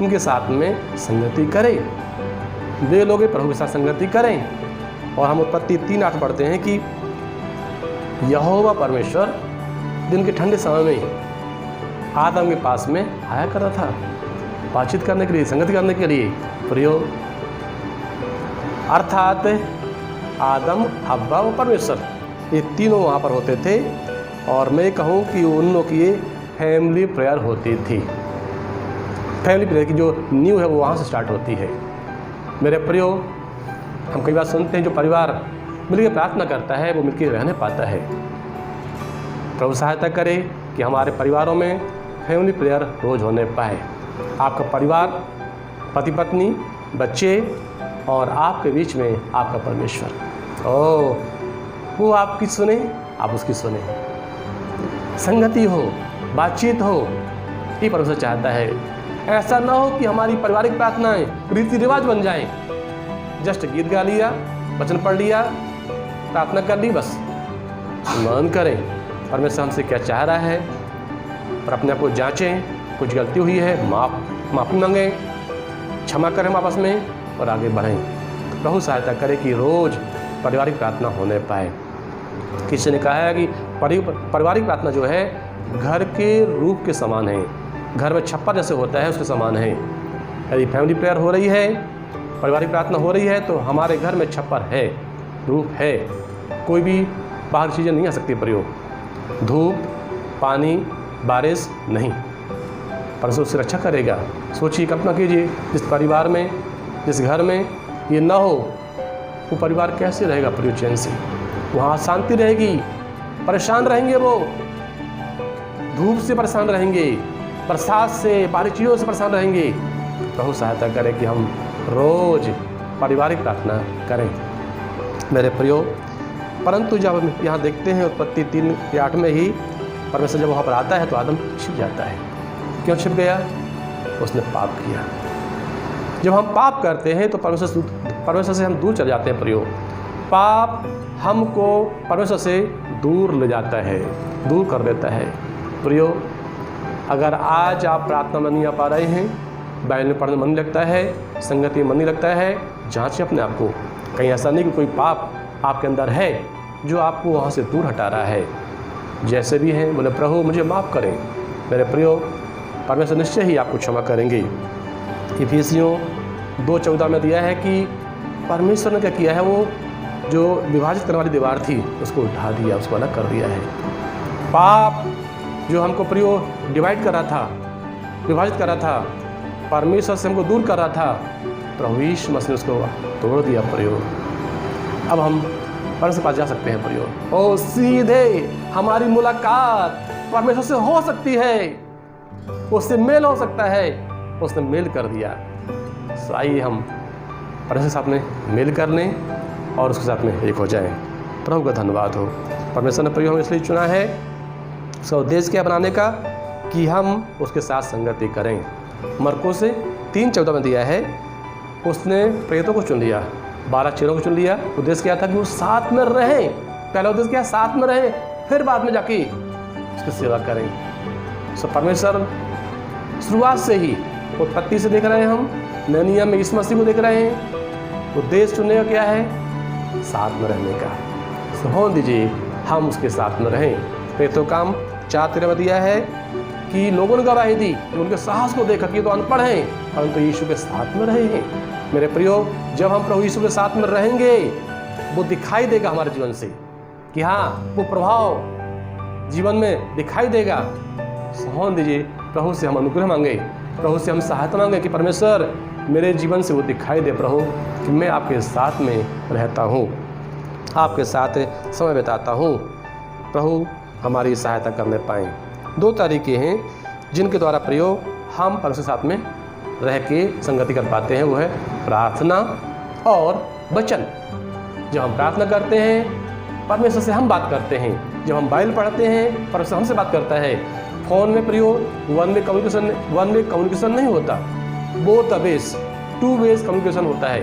उनके साथ में संगति करे, वे लोग प्रभु के साथ संगति करें। और हम उत्पत्ति 3:8 पढ़ते हैं कि यहोवा परमेश्वर दिन के ठंडे समय में आदम के पास में आया करता था, बातचीत करने के लिए, संगति करने के लिए। प्रियो, अर्थात आदम, हव्वा और परमेश्वर, ये तीनों वहाँ पर होते थे। और मैं कहूँ कि उन लोगों की फैमिली प्रेयर होती थी। फैमिली प्रेयर की जो नींव है वो वहाँ से स्टार्ट होती है। मेरे प्रियो, हम कई बार सुनते हैं जो परिवार मिलकर प्रार्थना करता है वो मिलकर रहने पाता है। प्रभु सहायता करे कि हमारे परिवारों में फैमिली प्रेयर रोज होने पाए। आपका परिवार, पति पत्नी, बच्चे और आपके बीच में आपका परमेश्वर। वो आपकी सुने, आप उसकी सुने, संगति हो, बातचीत हो, ये परमेश्वर चाहता है। ऐसा ना हो कि हमारी पारिवारिक प्रार्थनाएं रीति रिवाज बन जाएं। जस्ट गीत गा लिया, वचन पढ़ लिया, प्रार्थना कर ली, बस। मान करें परमेश्वर हमसे क्या चाह रहा है, और अपने आप को जांचें। कुछ गलती हुई है, माफ़ी मांगें, क्षमा करें आपस में और आगे बढ़ें। प्रभु सहायता करे कि रोज़ पारिवारिक प्रार्थना होने पाए। किसी ने कहा है कि पारिवारिक प्रार्थना जो है घर के रूप के समान है, घर में छप्पर जैसे होता है उसके समान है। यदि फैमिली प्रेयर हो रही है, पारिवारिक प्रार्थना हो रही है, तो हमारे घर में छप्पर है, रूप है, कोई भी बाहर चीज़ें नहीं आ सकती प्रयोग। धूप, पानी, बारिश नहीं, परमेश्वर उसकी रक्षा करेगा। सोचिए, कल्पना कीजिए, जिस परिवार में, जिस घर में ये ना हो, वो परिवार कैसे रहेगा प्रयोग चैन से? वहाँ शांति रहेगी, परेशान रहेंगे, वो धूप से परेशान रहेंगे, बरसात से, बारिश चीज़ों से परेशान रहेंगे। प्रभु सहायता करे कि हम रोज़ पारिवारिक प्रार्थना करें मेरे प्रियो। परंतु जब हम यहाँ देखते हैं उत्पत्ति 3:8 में ही परमेश्वर जब वहाँ पर आता है तो आदम छिप जाता है। क्यों छिप गया? उसने पाप किया। जब हम पाप करते हैं तो परमेश्वर से हम दूर चले जाते हैं प्रियो। पाप हमको परमेश्वर से दूर ले जाता है, दूर कर देता है प्रियो। अगर आज आप प्रार्थना में नहीं आ पा रहे हैं, बाइबल में पढ़ने मन नहीं लगता है, संगति में मन नहीं लगता है, जांचें अपने आप को। कहीं ऐसा नहीं कि कोई पाप आपके अंदर है जो आपको वहाँ से दूर हटा रहा है। जैसे भी हैं बोले, प्रभु मुझे माफ़ करें। मेरे प्रियो, परमेश्वर निश्चय ही आपको क्षमा करेंगे। इफिसियों 2:14 में दिया है कि परमेश्वर ने क्या किया है, वो जो विभाजित करने वाली दीवार थी उसको उठा दिया, उसको अलग कर दिया है। पाप जो हमको प्रियो डिवाइड कर रहा था, विभाजित कर रहा था, परमेश्वर से हमको दूर कर रहा था, प्रभु यीशु मसीह ने उसको तोड़ दिया प्रियो। अब हम परमेश्वर के पास जा सकते हैं प्रियो। और सीधे हमारी मुलाकात परमेश्वर से हो सकती है, उससे मेल हो सकता है, उसने मेल कर दिया। तो आइए हम परमेश्वर के साथ में मेल कर लें और उसके साथ में एक हो जाएं। प्रभु का धन्यवाद हो। परमेश्वर ने प्रियो हमें इसलिए चुना है, उसका उद्देश्य क्या बनाने का, कि हम उसके साथ संगति करें। मरकुस 3:14 में दिया है, उसने प्रेरितों को चुन लिया, 12 चेलों को चुन लिया। उद्देश्य क्या था कि वो साथ में रहें। पहला उद्देश्य क्या, साथ में रहें, फिर बाद में जाके उसकी सेवा करें। सो परमेश्वर शुरुआत से ही, उत्पत्ति से देख रहे हैं हम, नए नियम में यीशु मसीह को देख रहे हैं। उद्देश्य चुनने का क्या है, साथ में रहने का। सो होने दीजिए हम उसके साथ में रहें। प्रेरितों काम 4:13 में दिया है, कि लोगों ने गवाही दी कि उनके साहस को देखा कि ये तो अनपढ़ हैं परंतु यीशु के साथ में रहे हैं। मेरे प्रियो, जब हम प्रभु यीशु के साथ में रहेंगे वो दिखाई देगा हमारे जीवन से कि हाँ, वो प्रभाव जीवन में दिखाई देगा। सोहन दीजिए, प्रभु से हम अनुग्रह मांगे, प्रभु से हम सहायता मांगे कि परमेश्वर मेरे जीवन से वो दिखाई दे प्रभु कि मैं आपके साथ में रहता हूँ, आपके साथ समय बिताता हूँ। प्रभु हमारी सहायता करने पाएँ। 2 तरीके हैं जिनके द्वारा प्रयोग हम परमेश्वर के साथ में रह के संगति कर पाते हैं, वो है प्रार्थना और वचन। जब हम प्रार्थना करते हैं परमेश्वर से हम बात करते हैं, जब हम बाइबल पढ़ते हैं परमेश्वर हमसे बात करता है। फ़ोन में प्रयोग वन वे कम्युनिकेशन नहीं होता, both the ways, 2 ways communication होता है।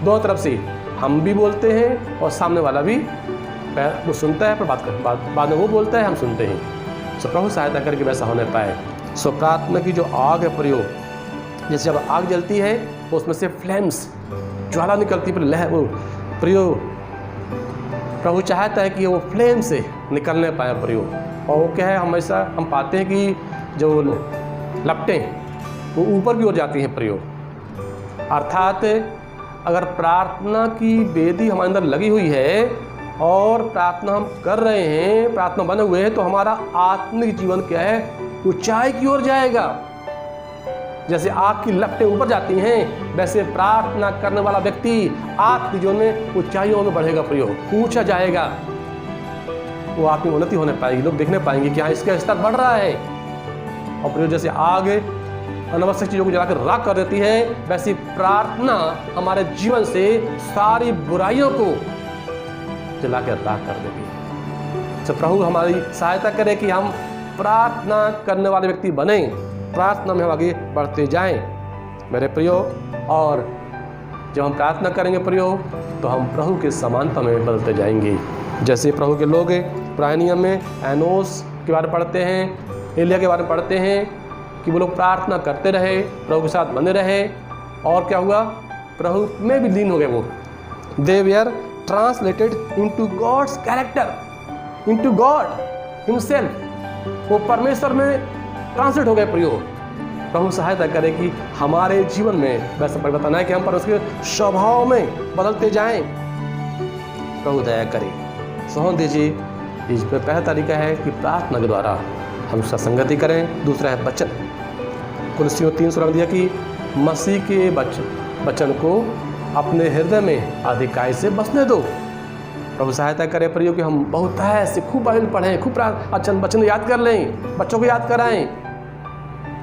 दोनों तरफ से हम भी बोलते हैं और सामने वाला भी वो सुनता है, पर बाद में वो बोलता है, हम सुनते हैं। सो प्रभु सहायता करके वैसा होने पाए। सो प्रार्थना की जो आग है प्रयोग, जैसे जब आग जलती है तो उसमें से फ्लेम्स, ज्वाला निकलती है, लहर, वो प्रयोग प्रभु चाहता है कि वो फ्लेम से निकलने पाए प्रयोग। और वो क्या है, हमेशा हम पाते हैं कि जो लपटें वो ऊपर की ओर जाती हैं प्रयोग। अर्थात अगर प्रार्थना की वेदी हमारे अंदर लगी हुई है और प्रार्थना हम कर रहे हैं, प्रार्थना बने हुए हैं, तो हमारा आत्मिक जीवन क्या है, ऊंचाई की ओर जाएगा। जैसे आग की लपटें ऊपर जाती हैं, वैसे प्रार्थना करने वाला व्यक्ति आत्मिक जीवन में ऊंचाइयों में बढ़ेगा प्रयोग, ऊंचा जाएगा, वो आत्मिक उन्नति होने पाएगी। लोग देखने पाएंगे कि हाँ, इसका स्तर बढ़ रहा है। और प्रयोग जैसे आग अनावश्यक चीज़ों को जलाकर राख कर देती है, वैसी प्रार्थना हमारे जीवन से सारी बुराइयों को जला कर राख कर देगी। तो प्रभु हमारी सहायता करे कि हम प्रार्थना करने वाले व्यक्ति बने, प्रार्थना में हम आगे बढ़ते जाएं मेरे प्रियो। और जब हम प्रार्थना करेंगे प्रियो तो हम प्रभु के समानता में बदलते जाएंगे। जैसे प्रभु के लोग पुराने नियम में एनोस के बारे में पढ़ते हैं, एलिया के बारे में पढ़ते हैं कि वो लोग प्रार्थना करते रहे, प्रभु के साथ बने रहे, और क्या हुआ, प्रभु में भी लीन हो गए। वो they were translated into God's character, into God himself, वो परमेश्वर में ट्रांसलेट हो गए प्रयोग। प्रभु सहायता करे कि हमारे जीवन में वैसा परिवर्तन है कि हम परमेश्वर के स्वभाव में बदलते जाएं। प्रभु दया करे। सोहन दीजिए, इस पर पहला तरीका है कि प्रार्थना के द्वारा हम उसका संगति करें। दूसरा है वचन। कुलसियों 3 दिया कि मसीह के वचन को अपने हृदय में अधिकाई से बसने दो। प्रभु सहायता करे प्रयोग कि हम बहुत ऐसे खूब बाइबल पढ़ें, खूब अच्छा वचन याद कर लें, बच्चों को याद कराएं,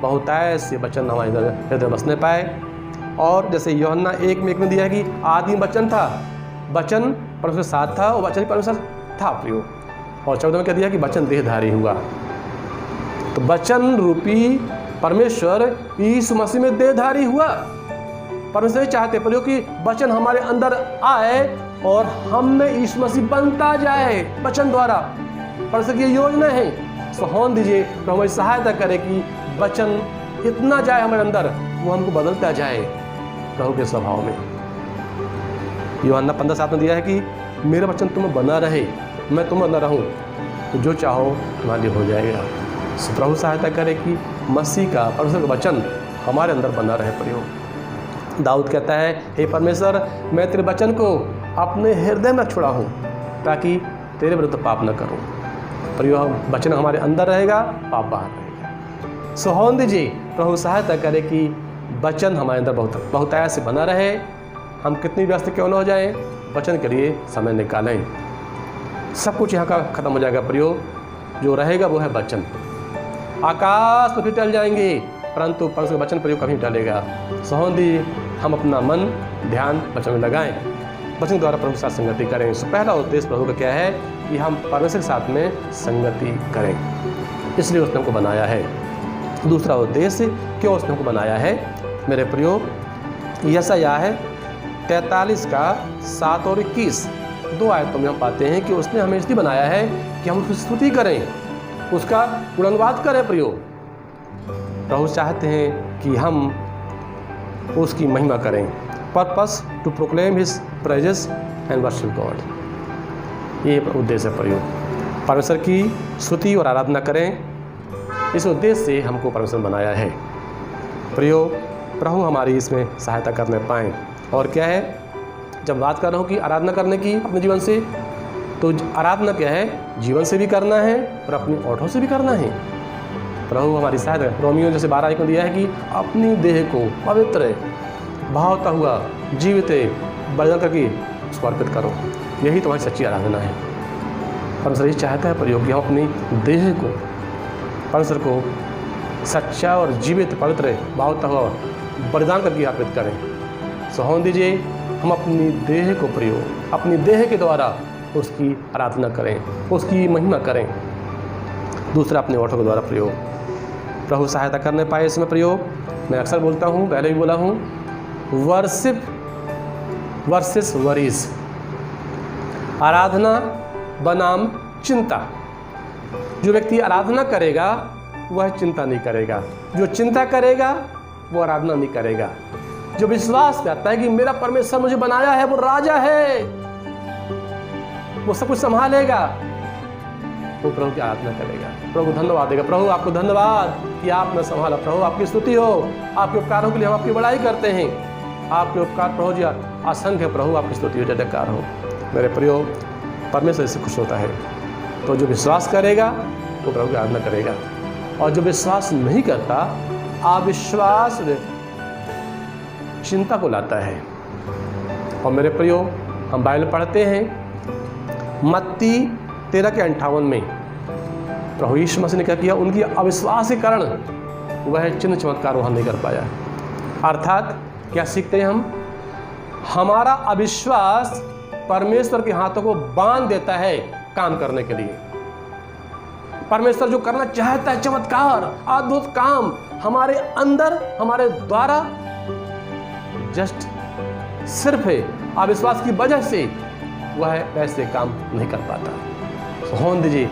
बहुत ऐसे वचन हमारे हृदय बसने पाए। और जैसे यूहन्ना 1 में दिया है कि आदि वचन था, वचन परमेश्वर के साथ था और वचन ही परमेश्वर था प्रयोग। और 14 में क्या दिया कि वचन देहधारी हुआ। तो वचन रूपी परमेश्वर यीशु मसीह में देहधारी हुआ। परमेश्वर ये चाहते प्रयोग कि वचन हमारे अंदर आए और हम में यीशु मसीह बनता जाए वचन द्वारा। परमेश्वर की ये योजना है। सोहन दीजिए, तो हमारी सहायता करे कि वचन इतना जाए हमारे अंदर, वो हमको बदलता जाए प्रभु के स्वभाव में। यूहन्ना 15:7 में दिया है कि मेरा वचन तुम्हें बना रहे, मैं तुम्हें बना रहूं, तो जो चाहो तुम्हारे लिए हो जाएगा। सो प्रभु सहायता करे कि मसीह का परमेश्वर का वचन हमारे अंदर बना रहे प्रयोग। दाऊद कहता है, हे परमेश्वर, मैं तेरे वचन को अपने हृदय में छोड़ा हूँ ताकि तेरे विरुद्ध पाप न करूँ। प्रयोग वचन हमारे अंदर रहेगा, पाप बाहर रहेगा। सो होने दीजिए, प्रभु सहायता करे कि वचन हमारे अंदर बहुत ऐसे बना रहे। हम कितनी व्यस्त क्यों न हो जाएं, वचन के लिए समय निकालें। सब कुछ यहाँ का खत्म हो जाएगा प्रयोग। जो रहेगा वो है वचन। आकाश तो फिर टल जाएंगे, परंतु परमेश्वर का वचन प्रयोग कभी टलेगा। सोहन दी, हम अपना मन ध्यान वचन में लगाएं, वचन द्वारा प्रभु के साथ संगति करें। सो पहला उद्देश्य प्रभु का क्या है कि हम परमेश्वर के साथ में संगति करें, इसलिए उसने हमको बनाया है। दूसरा उद्देश्य क्यों उसने हमको बनाया है मेरे प्रयोग, यशायाह है 43:7 और 21 दो आयतों में हम पाते हैं कि उसने हमें इसलिए बनाया है कि हम उसकी स्तुति करें, उसका गुणानुवाद करें प्रयोग। प्रभु चाहते हैं कि हम उसकी महिमा करें। Purpose to proclaim his praises and worship God, ये उद्देश्य है प्रयोग। परमेश्वर की स्तुति और आराधना करें, इस उद्देश्य से हमको परमेश्वर ने बनाया है। प्रियो, प्रभु हमारी इसमें सहायता करने पाएँ। और क्या है, जब बात कर रहा हूँ कि आराधना करने की अपने जीवन से, तो आराधना क्या है, जीवन से भी करना है और अपनी ओठों से भी करना है। प्रभु हमारी सहायता, रोमियो जैसे 12 में दिया है कि अपनी देह को पवित्र भावता हुआ जीवित बलिदान करके उसको अर्पित करो। यही तुम्हारी सच्ची आराधना है। परमेश्वर यही चाहता है प्रयोग कि हम अपनी देह को परमेश्वर को सच्चा और जीवित पवित्र भावता हुआ बलिदान करके अर्पित करें। सो होने दीजिए हम अपनी देह को प्रयोग, अपनी देह के द्वारा उसकी आराधना करें, उसकी महिमा करें। दूसरा, अपने ओठों के द्वारा प्रयोग। प्रभु सहायता करने पाए इसमें प्रयोग। मैं अक्सर बोलता हूँ, पहले भी बोला हूँ, वर्शिप वर्सेस वरीज, आराधना बनाम चिंता। जो व्यक्ति आराधना करेगा वह चिंता नहीं करेगा, जो चिंता करेगा वो आराधना नहीं करेगा। जो विश्वास करता है कि मेरा परमेश्वर मुझे बनाया है, वो राजा है, वो सब कुछ संभालेगा, वो प्रभु की आराधना करेगा, प्रभु को धन्यवाद देगा। प्रभु आपको धन्यवाद कि आपने संभाला। प्रभु आपकी स्तुति हो, आपके उपकारों के लिए हम आपकी बड़ाई करते हैं। आपके उपकार प्रभु जी असंख्य, प्रभु आपकी स्तुति हो, जयकार हो। मेरे प्रियो, परमेश्वर इससे खुश होता है। तो जो विश्वास करेगा वो प्रभु की आराधना करेगा, और जो विश्वास नहीं करता, अविश्वास चिंता को लाता है। और मेरे प्रियो, हम बाइबल पढ़ते हैं मत्ती 13:58 में प्रभु यीशु मसीह ने क्या किया, उनकी अविश्वास के कारण वह चिन्ह चमत्कार वहाँ नहीं कर पाया। अर्थात क्या सीखते हैं हम, हमारा अविश्वास परमेश्वर के हाथों को बांध देता है काम करने के लिए। परमेश्वर जो करना चाहता है, चमत्कार अद्भुत काम हमारे अंदर, हमारे द्वारा, जस्ट सिर्फ अविश्वास की वजह से वह ऐसे काम नहीं कर पाता। होने दीजिए,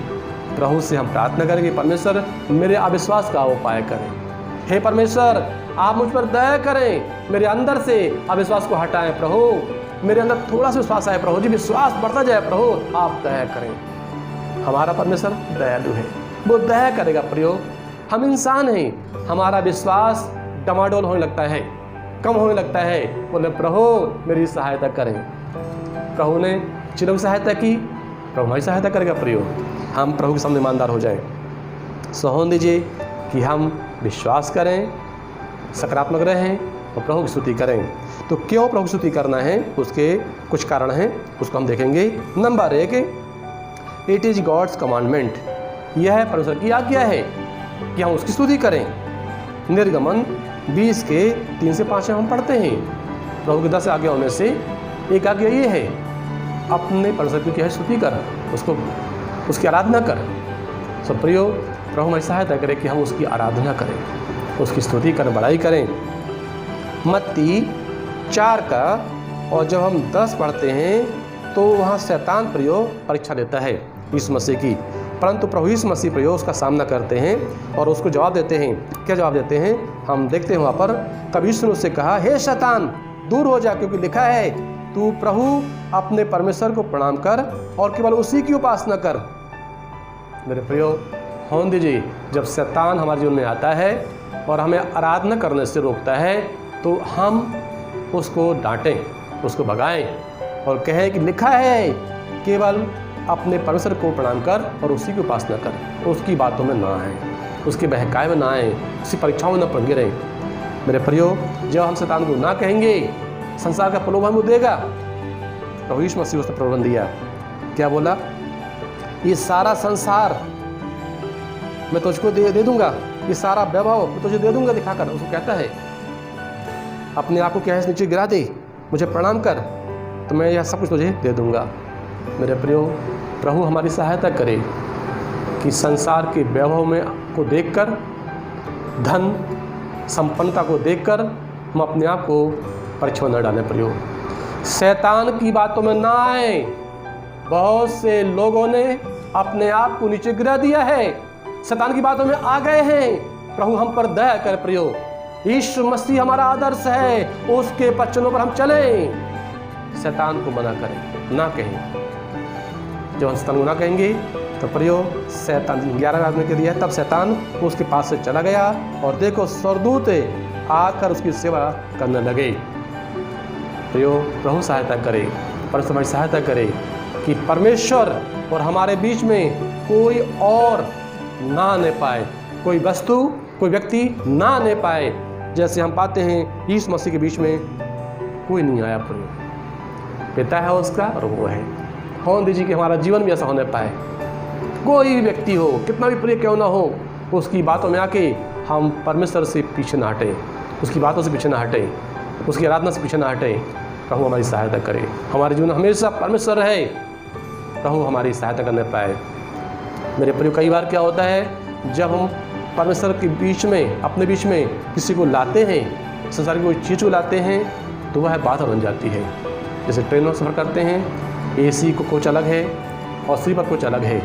प्रभु से हम प्रार्थना करेंगे, परमेश्वर मेरे अविश्वास का उपाय करें। हे परमेश्वर, आप मुझ पर दया करें, मेरे अंदर से अविश्वास को हटाएं। प्रभु मेरे अंदर थोड़ा सा विश्वास आए, प्रभु जी विश्वास बढ़ता जाए। प्रभु आप दया करें। हमारा परमेश्वर दयालु है, वो दया करेगा। प्रयोग, हम इंसान हैं, हमारा विश्वास डमाडोल होने लगता है, कम होने लगता है। बोले प्रभु मेरी सहायता करें। प्रभु ने चिन्ह की सहायता की, प्रभु हमारी सहायता करेगा। प्रयोग, हम प्रभु के सामने ईमानदार हो जाएं। सो होने दीजिए कि हम विश्वास करें, सकारात्मक रहें और प्रभु की स्तुति करें। तो क्यों प्रभु की स्तुति करना है, उसके कुछ कारण हैं, उसको हम देखेंगे। Number 1, it is God's commandment. यह है परमेश्वर की आज्ञा है कि हम उसकी स्तुति करें। निर्गमन 20:3 से 5 हम पढ़ते हैं। प्रभु की 10 आज्ञाओं में से एक आज्ञा ये है, अपने परमेश्वर की क्या है, स्तुति कर, उसको उसकी आराधना कर। सब प्रियो, प्रभु हमारी सहायता करे कि हम उसकी आराधना करें, उसकी स्तुति करें, बड़ाई करें। मत्ती 4 का और जब हम 10 पढ़ते हैं तो वहाँ शैतान प्रयोग परीक्षा लेता है यीशु मसीह की, परंतु प्रभु यीशु मसीह प्रयोग उसका सामना करते हैं और उसको जवाब देते हैं। क्या जवाब देते हैं हम देखते हैं वहाँ पर। तब यीशु ने उससे कहा, हे शैतान दूर हो जा, क्योंकि लिखा है तू प्रभु अपने परमेश्वर को प्रणाम कर और केवल उसी की उपासना कर। मेरे प्रियो, होने दीजिए, जब शैतान हमारे जीवन में आता है और हमें आराधना करने से रोकता है, तो हम उसको डांटें, उसको भगाएं और कहें कि लिखा है केवल अपने परमेश्वर को प्रणाम कर और उसी की उपासना कर। उसकी बातों में ना आए, उसके बहकाए में ना आए, उसकी परीक्षाओं में न पड़ गिरे। मेरे प्रियो, जब हम शैतान को ना कहेंगे, संसार का प्रलोभन वो देगा। प्रभु यीशु मसीह उसने प्रलोभन दिया, क्या बोला, ये सारा संसार मैं तुझको दे दूंगा, ये सारा वैभव मैं तुझे दे दूंगा दिखाकर। उसको कहता है अपने आप को क्या है नीचे गिरा दे, मुझे प्रणाम कर, तो मैं यह सब कुछ तुझे दे दूंगा। मेरे प्रियो, प्रभु हमारी सहायता करे कि संसार के वैभव में को देखकर, धन संपन्नता को देखकर हम अपने आप को परीक्षा में न डालें। प्रयोग, शैतान की बातों में ना आए। बहुत से लोगों ने अपने आप को नीचे गिरा दिया है, शैतान की बातों में आ गए हैं। प्रभु हम पर दया कर। प्रयोग, यीशु मसीह हमारा आदर्श है, उसके वचनों पर हम चलें, शैतान को मना करें, ना कहें। जब हम शैतान को ना कहेंगे तो प्रियो शैतान 11वें आदमी के दिया है, तब शैतान उसके पास से चला गया और देखो स्वर्गदूत आकर उसकी सेवा करने लगे। प्रियो प्रभु सहायता करे, परमेश्वर हमारी सहायता करे कि परमेश्वर और हमारे बीच में कोई और ना आने पाए, कोई वस्तु कोई व्यक्ति ना आने पाए। जैसे हम पाते हैं यीशु मसीह के बीच में कोई नहीं आया, प्रियो पिता है उसका और वो है। होने दीजिए कि हमारा जीवन भी ऐसा होने पाए। कोई भी व्यक्ति हो, कितना भी प्रिय क्यों ना हो, उसकी बातों में आके हम परमेश्वर से पीछे ना हटे, उसकी बातों से पीछे ना हटे, उसकी आराधना से पीछे ना हटे। प्रभु हमारी सहायता करे, हमारे जीवन हमेशा परमेश्वर रहे, प्रभु हमारी सहायता करने पाए। मेरे प्रिय कई बार क्या होता है, जब हम परमेश्वर के बीच में अपने बीच में किसी को लाते हैं, संसार की कोई चीज़ को लाते हैं, तो वह बाधा बन जाती है। जैसे ट्रेन में सफ़र करते हैं, एसी को कोच अलग है और स्लीपर कोच अलग है,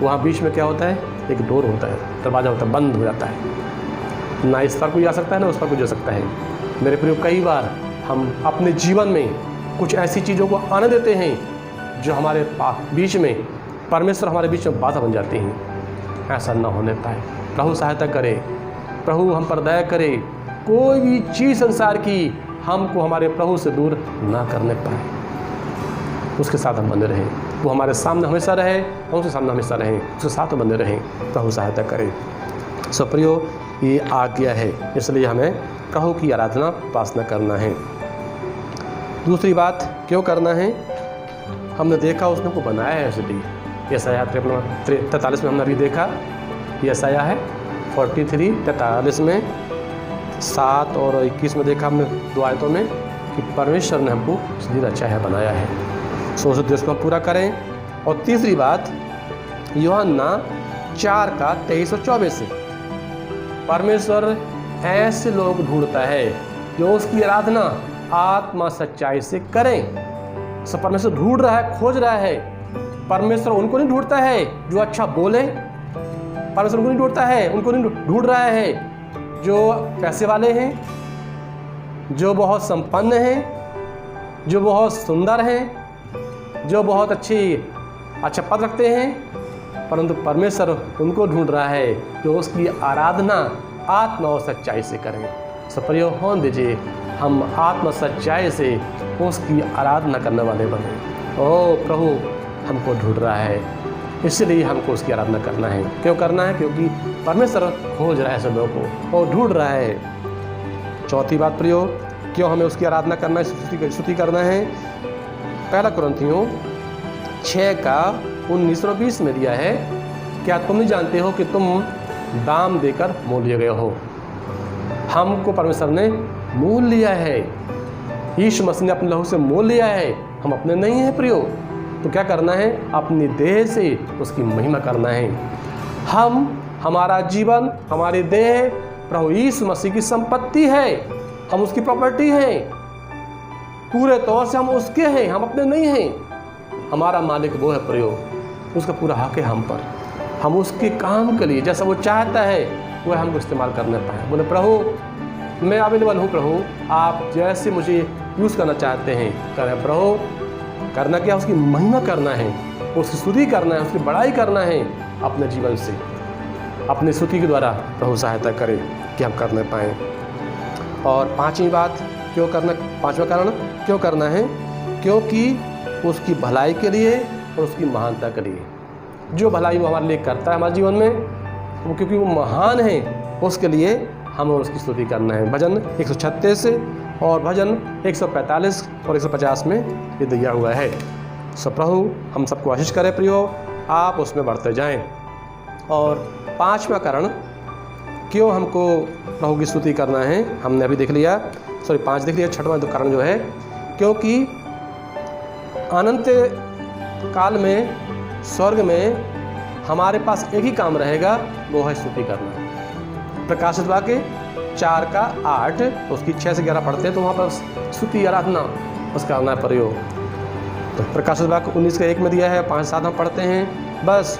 वहाँ बीच में क्या होता है, एक डोर होता है, दरवाज़ा होता है, बंद हो जाता है, ना इस पर कोई जा सकता है ना उस पर कोई जा सकता है। मेरे प्रिय कई बार हम अपने जीवन में कुछ ऐसी चीज़ों को आने देते हैं जो हमारे बीच में परमेश्वर हमारे बीच में बाधा बन जाती हैं। ऐसा ना होने पाए, प्रभु सहायता करे, प्रभु हम पर दया करे, कोई भी चीज़ संसार की हमको हमारे प्रभु से दूर ना करने पाए, उसके साथ हम बने रहें, वो हमारे सामने हमेशा रहे, हम उसके सामने हमेशा रहें, उसके साथ बने रहें। प्रभु सहायता करे। सो प्रियो ये आज्ञा है, इसलिए हमें प्रभु की आराधना उपासना करना है। दूसरी बात क्यों करना है, हमने देखा उसने को बनाया है इसलिए। यशायाह 43 में हमने अभी देखा, यशायाह है 43 में 7 और 21 में देखा हमने 2 आयतों में कि परमेश्वर ने हमको इसलिए रचा है, बनाया है। सो उस उद्देश्य को हम पूरा करें। और तीसरी बात यूहन्ना 4:23-24 से, परमेश्वर ऐसे लोग ढूंढता है जो उसकी आराधना आत्मा सच्चाई से करें। सो परमेश्वर ढूंढ रहा है, खोज रहा है। परमेश्वर उनको नहीं ढूंढता है जो अच्छा बोले, परमेश्वर उनको नहीं ढूंढता है, उनको नहीं ढूंढ रहा है जो पैसे वाले हैं, जो बहुत संपन्न हैं, जो बहुत सुंदर हैं, जो बहुत अच्छा पद रखते हैं, परंतु परमेश्वर उनको ढूंढ रहा है जो उसकी आराधना आत्मा और सच्चाई से करें। सो प्रियो होने दीजिए हम आत्मा सच्चाई से उसकी आराधना करने वाले बने। ओ प्रभु हमको ढूंढ रहा है, इसलिए हमको उसकी आराधना करना है। क्यों करना है? क्योंकि परमेश्वर खोज रहा है सब लोगों को और ढूंढ रहा है। चौथी बात प्रियो, क्यों हमें उसकी आराधना करना है, स्तुति करना है? 1 कुरिन्थियों 6:19-20 में दिया है, क्या तुम नहीं जानते हो कि तुम दाम देकर मोल लिए गए हो? हमको परमेश्वर ने मोल लिया है, यीशु मसीह ने अपने लहू से मोल लिया है, हम अपने नहीं हैं प्रियो। तो क्या करना है? अपनी देह से उसकी महिमा करना है। हमारा जीवन, हमारी देह प्रभु यीशु मसीह की संपत्ति है, हम उसकी प्रॉपर्टी हैं, पूरे तौर से हम उसके हैं, हम अपने नहीं हैं। हमारा मालिक वो है प्रियो, उसका पूरा हक है हम पर। हम उसके काम के लिए जैसा वो चाहता है वह हमको इस्तेमाल करने पाए। बोले प्रभु मैं अवेलेबल हूँ, प्रभु आप जैसे मुझे यूज़ करना चाहते हैं करें। प्रभु करना क्या? उसकी महिमा करना है, उसकी स्तुति करना है, उसकी बड़ाई करना है अपने जीवन से, अपनी स्तुति के द्वारा। प्रभु सहायता करे कि हम करने पाएँ। और पांचवी बात क्यों करना, पांचवा कारण क्यों करना है? क्योंकि उसकी भलाई के लिए और उसकी महानता के लिए। जो भलाई वो हमारे लिए करता है हमारे जीवन में, वो क्योंकि वो महान है, उसके लिए हमें उसकी स्तुति करना है। भजन 136 और भजन 145 और 150 में ये दिया हुआ है। सो प्रभु हम सबको आशीष करें प्रियो, आप उसमें बढ़ते जाएं। और पांचवा कारण क्यों हमको प्रभु की स्तुति करना है, हमने अभी देख लिया, 5 देख लिया। छठवां कारण जो है, क्योंकि अनंत काल में स्वर्ग में हमारे पास एक ही काम रहेगा, वो है स्तुति करना। प्रकाशित वाक्य 4:8 उसकी 6 से 11 पढ़ते हैं तो वहाँ पर स्तुति आराधना उसका करना है प्रयोग। तो प्रकाशित वाक्य 19:1 में दिया है, 5-7 हम पढ़ते हैं। बस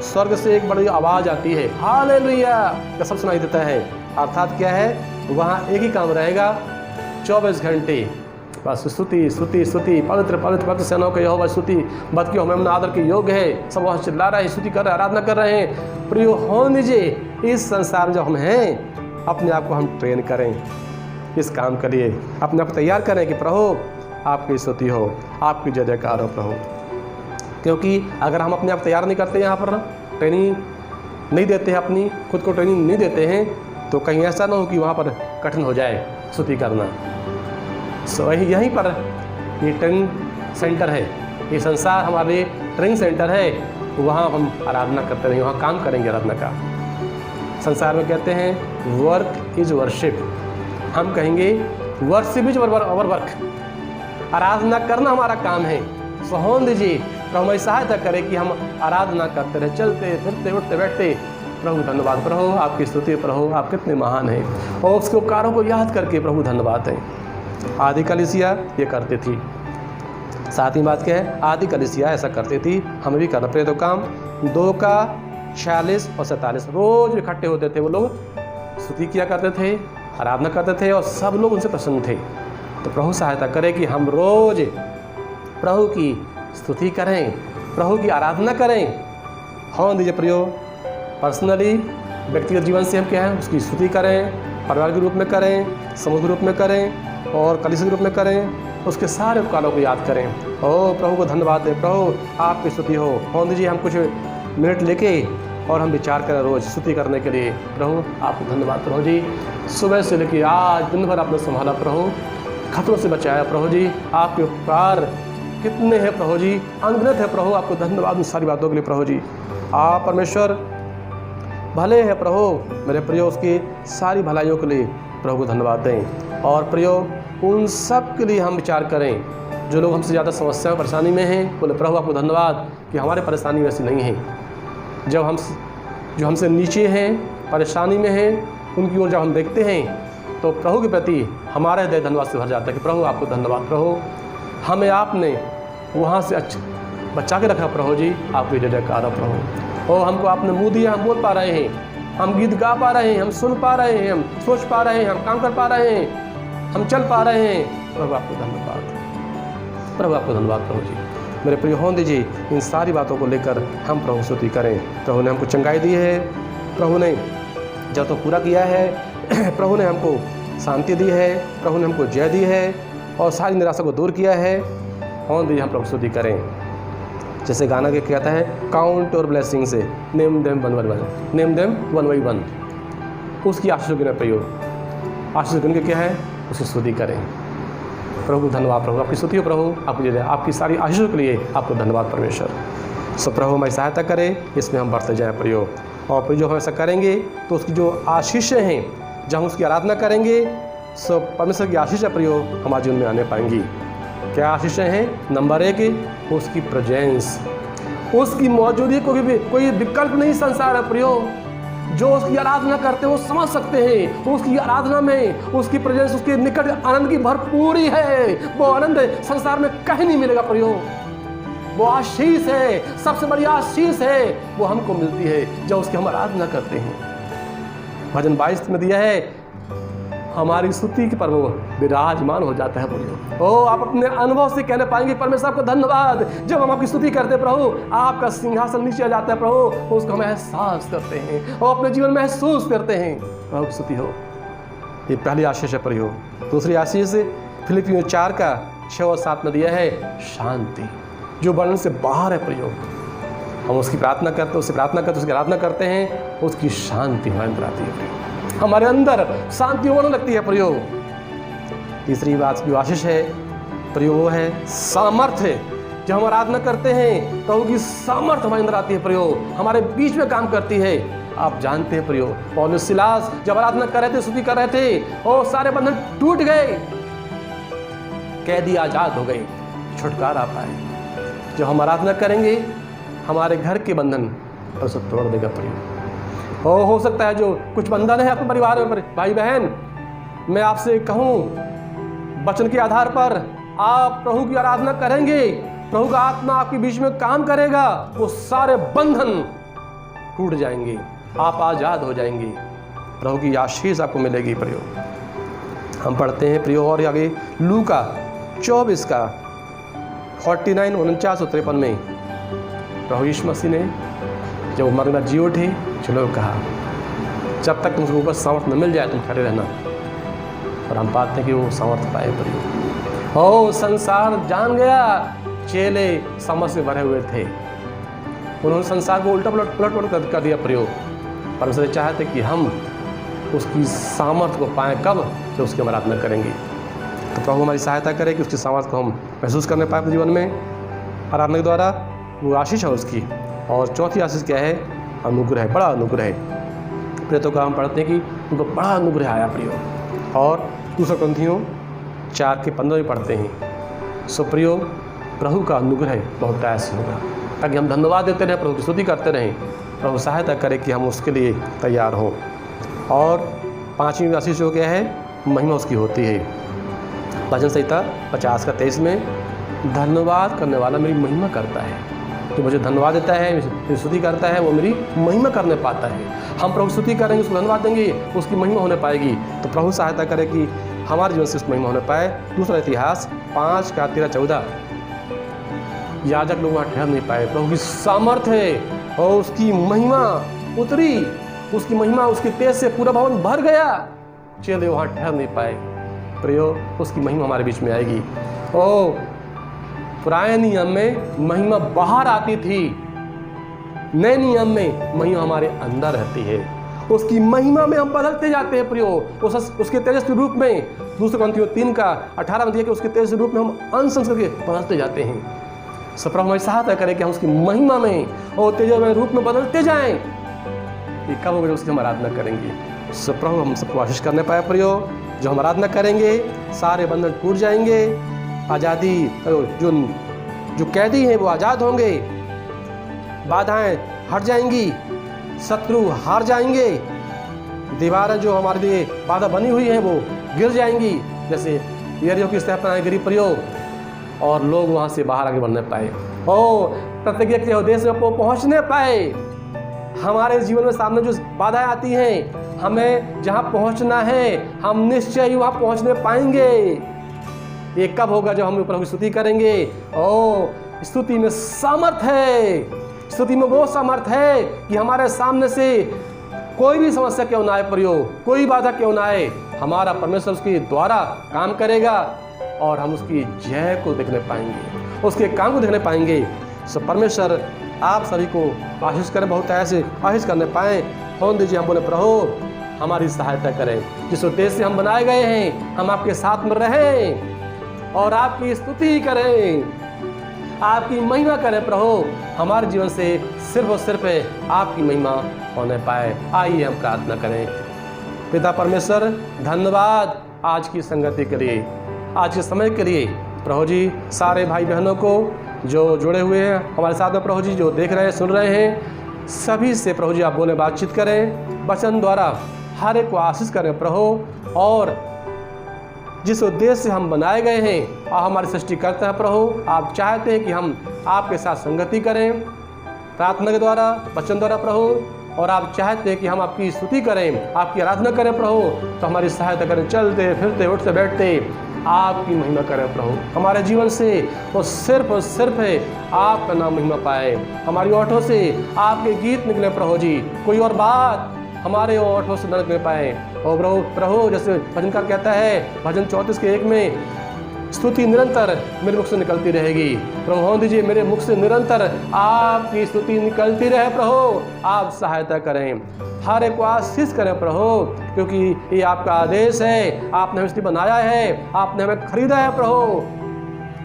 स्वर्ग से एक बड़ी आवाज़ आती है, हालेलुया का सब सुनाई देता है। अर्थात क्या है? वहाँ एक ही काम रहेगा 24 घंटे बस स्तुति स्तुति स्तुति, पवित्र पवित्र पवित्र सेनाओं के यहोवा स्तुति, बद की हमें आदर के योग्य है। सब वहाँ चिल्ला रहे हैं, स्तुति कर रहे हैं, आराधना कर रहे हैं। प्रियो होने दीजिए, इस संसार में जब हम हैं, अपने आप को हम ट्रेन करें इस काम के लिए, अपने आप को तैयार करें कि प्रभु आपकी स्तुति हो, आपकी जय जयकार हो प्रभु। क्योंकि अगर हम अपने आप तैयार नहीं करते, यहाँ पर ट्रेनिंग नहीं देते हैं, अपनी खुद को ट्रेनिंग नहीं देते हैं, तो कहीं ऐसा ना हो कि वहाँ पर कठिन हो जाए स्तुति करना। सो यहीं पर ये ट्रेनिंग सेंटर है, ये संसार हमारे ट्रेनिंग सेंटर है, वहाँ हम आराधना करते रहेंगे, वहाँ काम करेंगे आराधना का। संसार में कहते हैं वर्क इज वर्शिप, हम कहेंगे वर्शिप इज अवर वर्क, आराधना करना हमारा काम है। सो होने दीजिए, प्रभु हमारी सहायता करे कि हम आराधना करते रहे, चलते फिरते उठते बैठते। प्रभु धन्यवाद, प्रभु आपकी स्तुति, प्रभु आप कितने महान हैं, और उसके उपकारों को याद करके प्रभु धन्यवाद है। आदि कलीसिया ये करती थी, सातवीं बात क्या है, आदि कलीसिया ऐसा करती थी, हमें भी करना पड़े तो काम। 2 का 46 और 47 रोज इकट्ठे होते थे, वो लोग स्तुति किया करते थे, आराधना करते थे, और सब लोग उनसे प्रसन्न थे। तो प्रभु सहायता करे कि हम रोज प्रभु की स्तुति करें, प्रभु की आराधना करें। हाँ दीजिए प्रियो, पर्सनली व्यक्तिगत जीवन से हम क्या है उसकी स्तुति करें, परिवार के रूप में करें, समूह के रूप में करें, और कलीसिया के रूप में करें, उसके सारे उपकारों को याद करें। ओ प्रभु को धन्यवाद दें, प्रभु आपकी स्तुति हो। हाँ दीजिए, हम कुछ मिनट लेके और हम विचार करें रोज स्तुति करने के लिए। प्रभु आपको धन्यवाद प्रभु जी, सुबह से लेकर आज दिन भर आपने संभाला प्रभु, खतरों से बचाया प्रभु जी, आपके उपकार कितने हैं प्रभु जी, अनगिनत है प्रभु। आपको धन्यवाद उन सारी बातों के लिए प्रभु जी। आप परमेश्वर भले हैं प्रभु, मेरे प्रियो उसकी सारी भलाइयों के लिए प्रभु को धन्यवाद दें। और प्रियो उन सब के लिए हम विचार करें जो लोग हमसे ज़्यादा समस्या परेशानी में हैं, बोले प्रभु आपको धन्यवाद कि हमारे परेशानी वैसी नहीं है। जो हमसे नीचे हैं, परेशानी में हैं, उनकी ओर जब हम देखते हैं तो प्रभु के प्रति हमारा हृदय धन्यवाद से भर जाता है कि प्रभु आपको धन्यवाद, प्रभु हमें आपने वहाँ से अच्छा बचा के रखा प्रभु जी, आपकी जय जयकार हो प्रभु। और हमको आपने मुँह दिया, हम बोल पा रहे हैं, हम गीत गा पा रहे हैं, हम सुन पा रहे हैं, हम सोच पा रहे हैं, हम काम कर पा रहे हैं, हम चल पा रहे हैं। प्रभु आपको धन्यवाद, प्रभु आपको धन्यवाद प्रभु जी। मेरे प्रिय होने दीजिए, इन सारी बातों को लेकर हम प्रभु स्तुति करें। प्रभु ने हमको चंगाई दी है, प्रभु ने जब तो पूरा किया है, प्रभु ने हमको शांति दी है, प्रभु ने हमको जय दी है, और सारी निराशा को दूर किया है। होने दीजिए हम प्रभु स्तुति करें। जैसे गाना के कहता है, काउंट और ब्लेसिंग से name them 1 by 1, name them 1 by 1, उसकी आशीष गिने प्रयोग आशीष गिन के क्या है उसकी स्तुति करें। प्रभु धन्यवाद, प्रभु आपकी स्तुति हो, प्रभु आपकी जय, आपकी सारी आशीषों के लिए आपको धन्यवाद परमेश्वर। सब प्रभु हमारी सहायता करे, इसमें हम बढ़ते जाएँ प्रयोग। और फिर जो हम ऐसा करेंगे तो उसकी जो आशीषें हैं, जब हम उसकी आराधना करेंगे, सब परमेश्वर की आशीष प्रयोग हमारे जीवन में आने पाएंगी। क्या आशीषें हैं? नंबर 1 उसकी प्रेजेंस, उसकी मौजूदगी को भी कोई विकल्प नहीं संसार है प्रयोग। जो उसकी आराधना करते हैं वो समझ सकते हैं, उसकी आराधना में उसकी प्रेजेंस, उसके निकट आनंद की भरपूरी है। वो आनंद संसार में कहीं नहीं मिलेगा प्रयोग। वो आशीष है, सबसे बड़ी आशीष है, वो हमको मिलती है जब उसकी हम आराधना करते हैं। भजन 22 में दिया है, हमारी स्तुति पर वो विराजमान हो जाता है प्रभु। ओ आप अपने अनुभव से कहने पाएंगे परमेश्वर आपको धन्यवाद, जब हम आपकी स्तुति करते हैं प्रभु, आपका सिंहासन नीचे आ जाता है प्रभु, उसको हम एहसास करते हैं और अपने जीवन में महसूस करते हैं। प्रभु की स्तुति हो, ये पहली आशीष है प्रभु। दूसरी आशीष फिलिपियों 4 का 6 और 7 में दिया है, शांति, जो वर्णन से बाहर है प्रयोग। हम उसकी प्रार्थना करते हैं, उसकी प्रार्थना करते, उसकी आराधना करते हैं, उसकी शांति हमारे अंदर आती है, हमारे अंदर शांति होने लगती है प्रयोग। तीसरी बात जो आशीष है प्रयोग है सामर्थ्य। जब हम आराधना करते हैं प्रभु की सामर्थ्य हमारे अंदर आती है प्रयोग, हमारे बीच में काम करती है। आप जानते हैं प्रयोग, पौलुस सिलास जब आराधना कर रहे थे, स्तुति कर रहे थे, और सारे बंधन टूट गए, कैदी आजाद हो गए, छुटकारा पाए। जब हम आराधना करेंगे हमारे घर के बंधन पर सब तोड़ देगा प्रयोग। हो सकता है जो कुछ बंधन है अपने परिवार में, भाई बहन, मैं आपसे कहूँ वचन के आधार पर आप प्रभु की आराधना करेंगे, प्रभु का आत्मा आपके बीच में काम करेगा, वो सारे बंधन टूट जाएंगे, आप आज़ाद हो जाएंगे, प्रभु की आशीष आपको मिलेगी प्रयोग। हम पढ़ते हैं प्रयोग और आगे लूका 24 का 49, 49 और 53 में प्रभु यीशु मसीह ने जब मरने का जी उठे, चलो कहा जब तक तुमको ऊपर सामर्थ न मिल जाए तुम खड़े रहना। और हम पाते हैं कि वो सामर्थ पाए प्रभु। ओ संसार जान गया, चेले समझ से भरे हुए थे, उन्होंने संसार को उल्टा पलट कर दिया प्रयोग। परमेश्वर चाहते कि हम उसकी सामर्थ्य को पाएँ, कब? जब उसकी हम आराधना करेंगे। तो प्रभु हमारी सहायता करे कि उसकी सामर्थ्य को हम महसूस करने पाए अपने जीवन में आराधना के द्वारा। वो आशीष है उसकी। और चौथी आशीष क्या है? अनुग्रह, बड़ा अनुग्रह। प्रेतों का हम पढ़ते हैं कि उनको बड़ा अनुग्रह आया प्रियो। और 2 कुरिन्थियों 4:15 में पढ़ते हैं, सो प्रियो प्रभु का अनुग्रह बहुत ऐसे होगा, ताकि हम धन्यवाद देते रहें, प्रभु की स्तुति करते रहें। प्रभु सहायता करे कि हम उसके लिए तैयार हों। और 5वीं आशीष जो क्या है? महिमा उसकी होती है। भजन संहिता 50:23 में, धन्यवाद करने वाला मेरी महिमा करता है। जो मुझे धन्यवाद देता है, मेरी स्तुति करता है, वो मेरी महिमा करने पाता है। हम प्रभु स्तुति करेंगे, उसको धन्यवाद देंगे, उसकी महिमा होने पाएगी। तो प्रभु सहायता करे कि हमारे जीवन से उस महिमा होने पाए। दूसरा इतिहास 5:13-14, याजक लोग वहाँ ठहर नहीं पाए, प्रभु की सामर्थ्य है और उसकी महिमा उतरी, उसकी महिमा, उसके तेज से पूरा भवन भर गया, चेले वहाँ ठहर नहीं पाए। प्रियो उसकी महिमा हमारे बीच में आएगी। ओ पुराने नियम में महिमा बाहर आती थी, नए नियम में महिमा हमारे अंदर रहती है। उसकी महिमा में हम बदलते जाते हैं प्रियो, उसके तेजस्वी रूप में। 2 कुरिन्थियों 3:18 में दिया कि उसके तेजस्वी रूप में हम अंश अंश करके बदलते जाते हैं। सब प्रभु हमारी सहायता करे कि हम उसकी महिमा में और तेजस्वी रूप में बदलते जाएं। ये कब होगा? उसकी हम आराधना करेंगे। सब प्रभु हम सबको आशीष करने पाए प्रियो। जो हम आराधना करेंगे सारे बंधन टूट जाएंगे, आज़ादी, जो कैदी हैं वो आज़ाद होंगे, बाधाएं हट जाएंगी, शत्रु हार जाएंगे, दीवारें जो हमारे लिए बाधा बनी हुई हैं वो गिर जाएंगी, जैसे यरीहो की स्थापना गिरी प्रयोग, और लोग वहाँ से बाहर आगे बढ़ने पाए। ओ प्रतिज्ञा के देश में पहुँचने पाए। हमारे जीवन में सामने जो बाधाएं आती हैं, हमें जहाँ पहुँचना है हम निश्चय ही वहाँ पहुँचने पाएंगे। ये कब होगा? जब हम प्रभु की स्तुति करेंगे। ओ स्तुति में सामर्थ है, स्तुति में वो सामर्थ है कि हमारे सामने से कोई भी समस्या क्यों ना आए प्रयोग, कोई बाधा क्यों ना आए, हमारा परमेश्वर उसके द्वारा काम करेगा और हम उसकी जय को देखने पाएंगे, उसके काम को देखने पाएंगे। सो परमेश्वर आप सभी को आशीष करें, बहुत ऐसे आशीष करने पाएँ। फोन दीजिए, हम बोले प्रभु हमारी सहायता करें। जिस उद्देश्य से हम बनाए गए हैं, हम आपके साथ में रहें और आपकी स्तुति करें, आपकी महिमा करें प्रभु। हमारे जीवन से सिर्फ और सिर्फ आपकी महिमा होने पाए। आइए हम प्रार्थना करें। पिता परमेश्वर, धन्यवाद आज की संगति के लिए, आज के समय के लिए। प्रभु जी सारे भाई बहनों को जो जुड़े हुए हैं हमारे साथ में, प्रभु जी जो देख रहे हैं, सुन रहे हैं, सभी से प्रभु जी आप बोले, बातचीत करें, वचन द्वारा हर एक को आशीष करें प्रभु। और जिस उद्देश्य से हम बनाए गए हैं, आप हमारी सृष्टि करते हैं प्रभु। आप चाहते हैं कि हम आपके साथ संगति करें प्रार्थना के द्वारा, वचन द्वारा प्रभु। और आप चाहते हैं कि हम आपकी स्तुति करें, आपकी आराधना करें प्रभु। तो हमारी सहायता करें, चलते फिरते उठते बैठते आपकी महिमा करें प्रभु। हमारे जीवन से वो सिर्फ और सिर्फ आपका नाम महिमा पाए। हमारी ओठों से आपके गीत निकले प्रभु जी, कोई और बात हमारे ओठों से न निकल पाए। और प्रभु जैसे भजनकार कहता है भजन 34:1 में, स्तुति निरंतर मेरे मुख से निकलती रहेगी। प्रभु होने दीजिए मेरे मुख से निरंतर आपकी स्तुति निकलती रहे प्रभु। आप सहायता करें, हर एक को आशीष करें प्रभु, क्योंकि ये आपका आदेश है। आपने हमें बनाया है, आपने हमें खरीदा है प्रभु।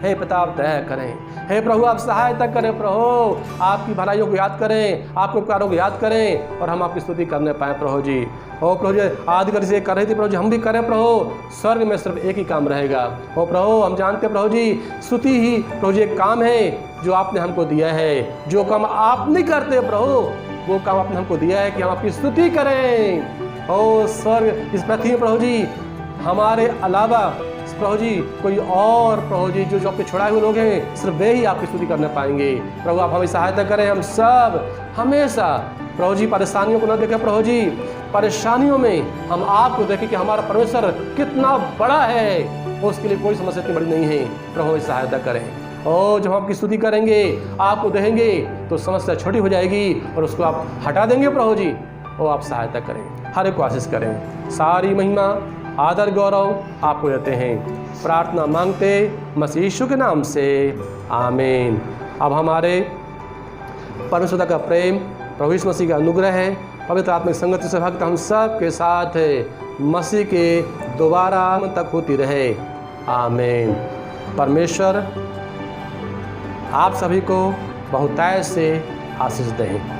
हे पिता आप दया करें, हे प्रभु आप सहायता करें प्रभु। आपकी भलाइयों को याद करें, आपके उपकारों को याद करें और हम आपकी स्तुति करने पाएँ प्रभु जी। ओ प्रभु जी आदिकाल से कर रही थी प्रभु जी, हम भी करें प्रभु। स्वर्ग में सिर्फ एक ही काम रहेगा। ओ प्रभु हम जानते प्रभु जी, स्तुति ही प्रभु जी एक काम है जो आपने हमको दिया है। जो काम आप नहीं करते प्रभु, वो काम आपने हमको दिया है कि हम आपकी स्तुति करें। ओ स्वर्ग इस पृथ्वी में प्रभु जी हमारे अलावा प्रभु जी कोई और प्रभु जी जो आपके छुड़ाए हुए लोग हैं, सिर्फ वे ही आपकी स्तुति करने पाएंगे। प्रभु आप हमें सहायता करें। हम सब हमेशा प्रभु जी परेशानियों को न देखें प्रभु जी, परेशानियों में हम आपको देखें कि हमारा परमेश्वर कितना बड़ा है। उसके लिए कोई समस्या इतनी बड़ी नहीं है। प्रभु हमें सहायता करें। और जब हम आपकी स्तुति करेंगे, आपको देखेंगे, तो समस्या छोटी हो जाएगी और उसको आप हटा देंगे प्रभु जी। और आप सहायता करें, हर एक कोशिश करें। सारी महिमा, आदर, गौरव आपको देते हैं। प्रार्थना मांगते मसीह यीशु के नाम से, आमीन। अब हमारे परमेश्वर का प्रेम, प्रभु यीशु मसीह का अनुग्रह है, पवित्र आत्मिक संगति से भक्त हम सब के साथ है, मसीह के दोबारा तक होती रहे, आमीन। परमेश्वर आप सभी को बहुतायत से आशीष दें।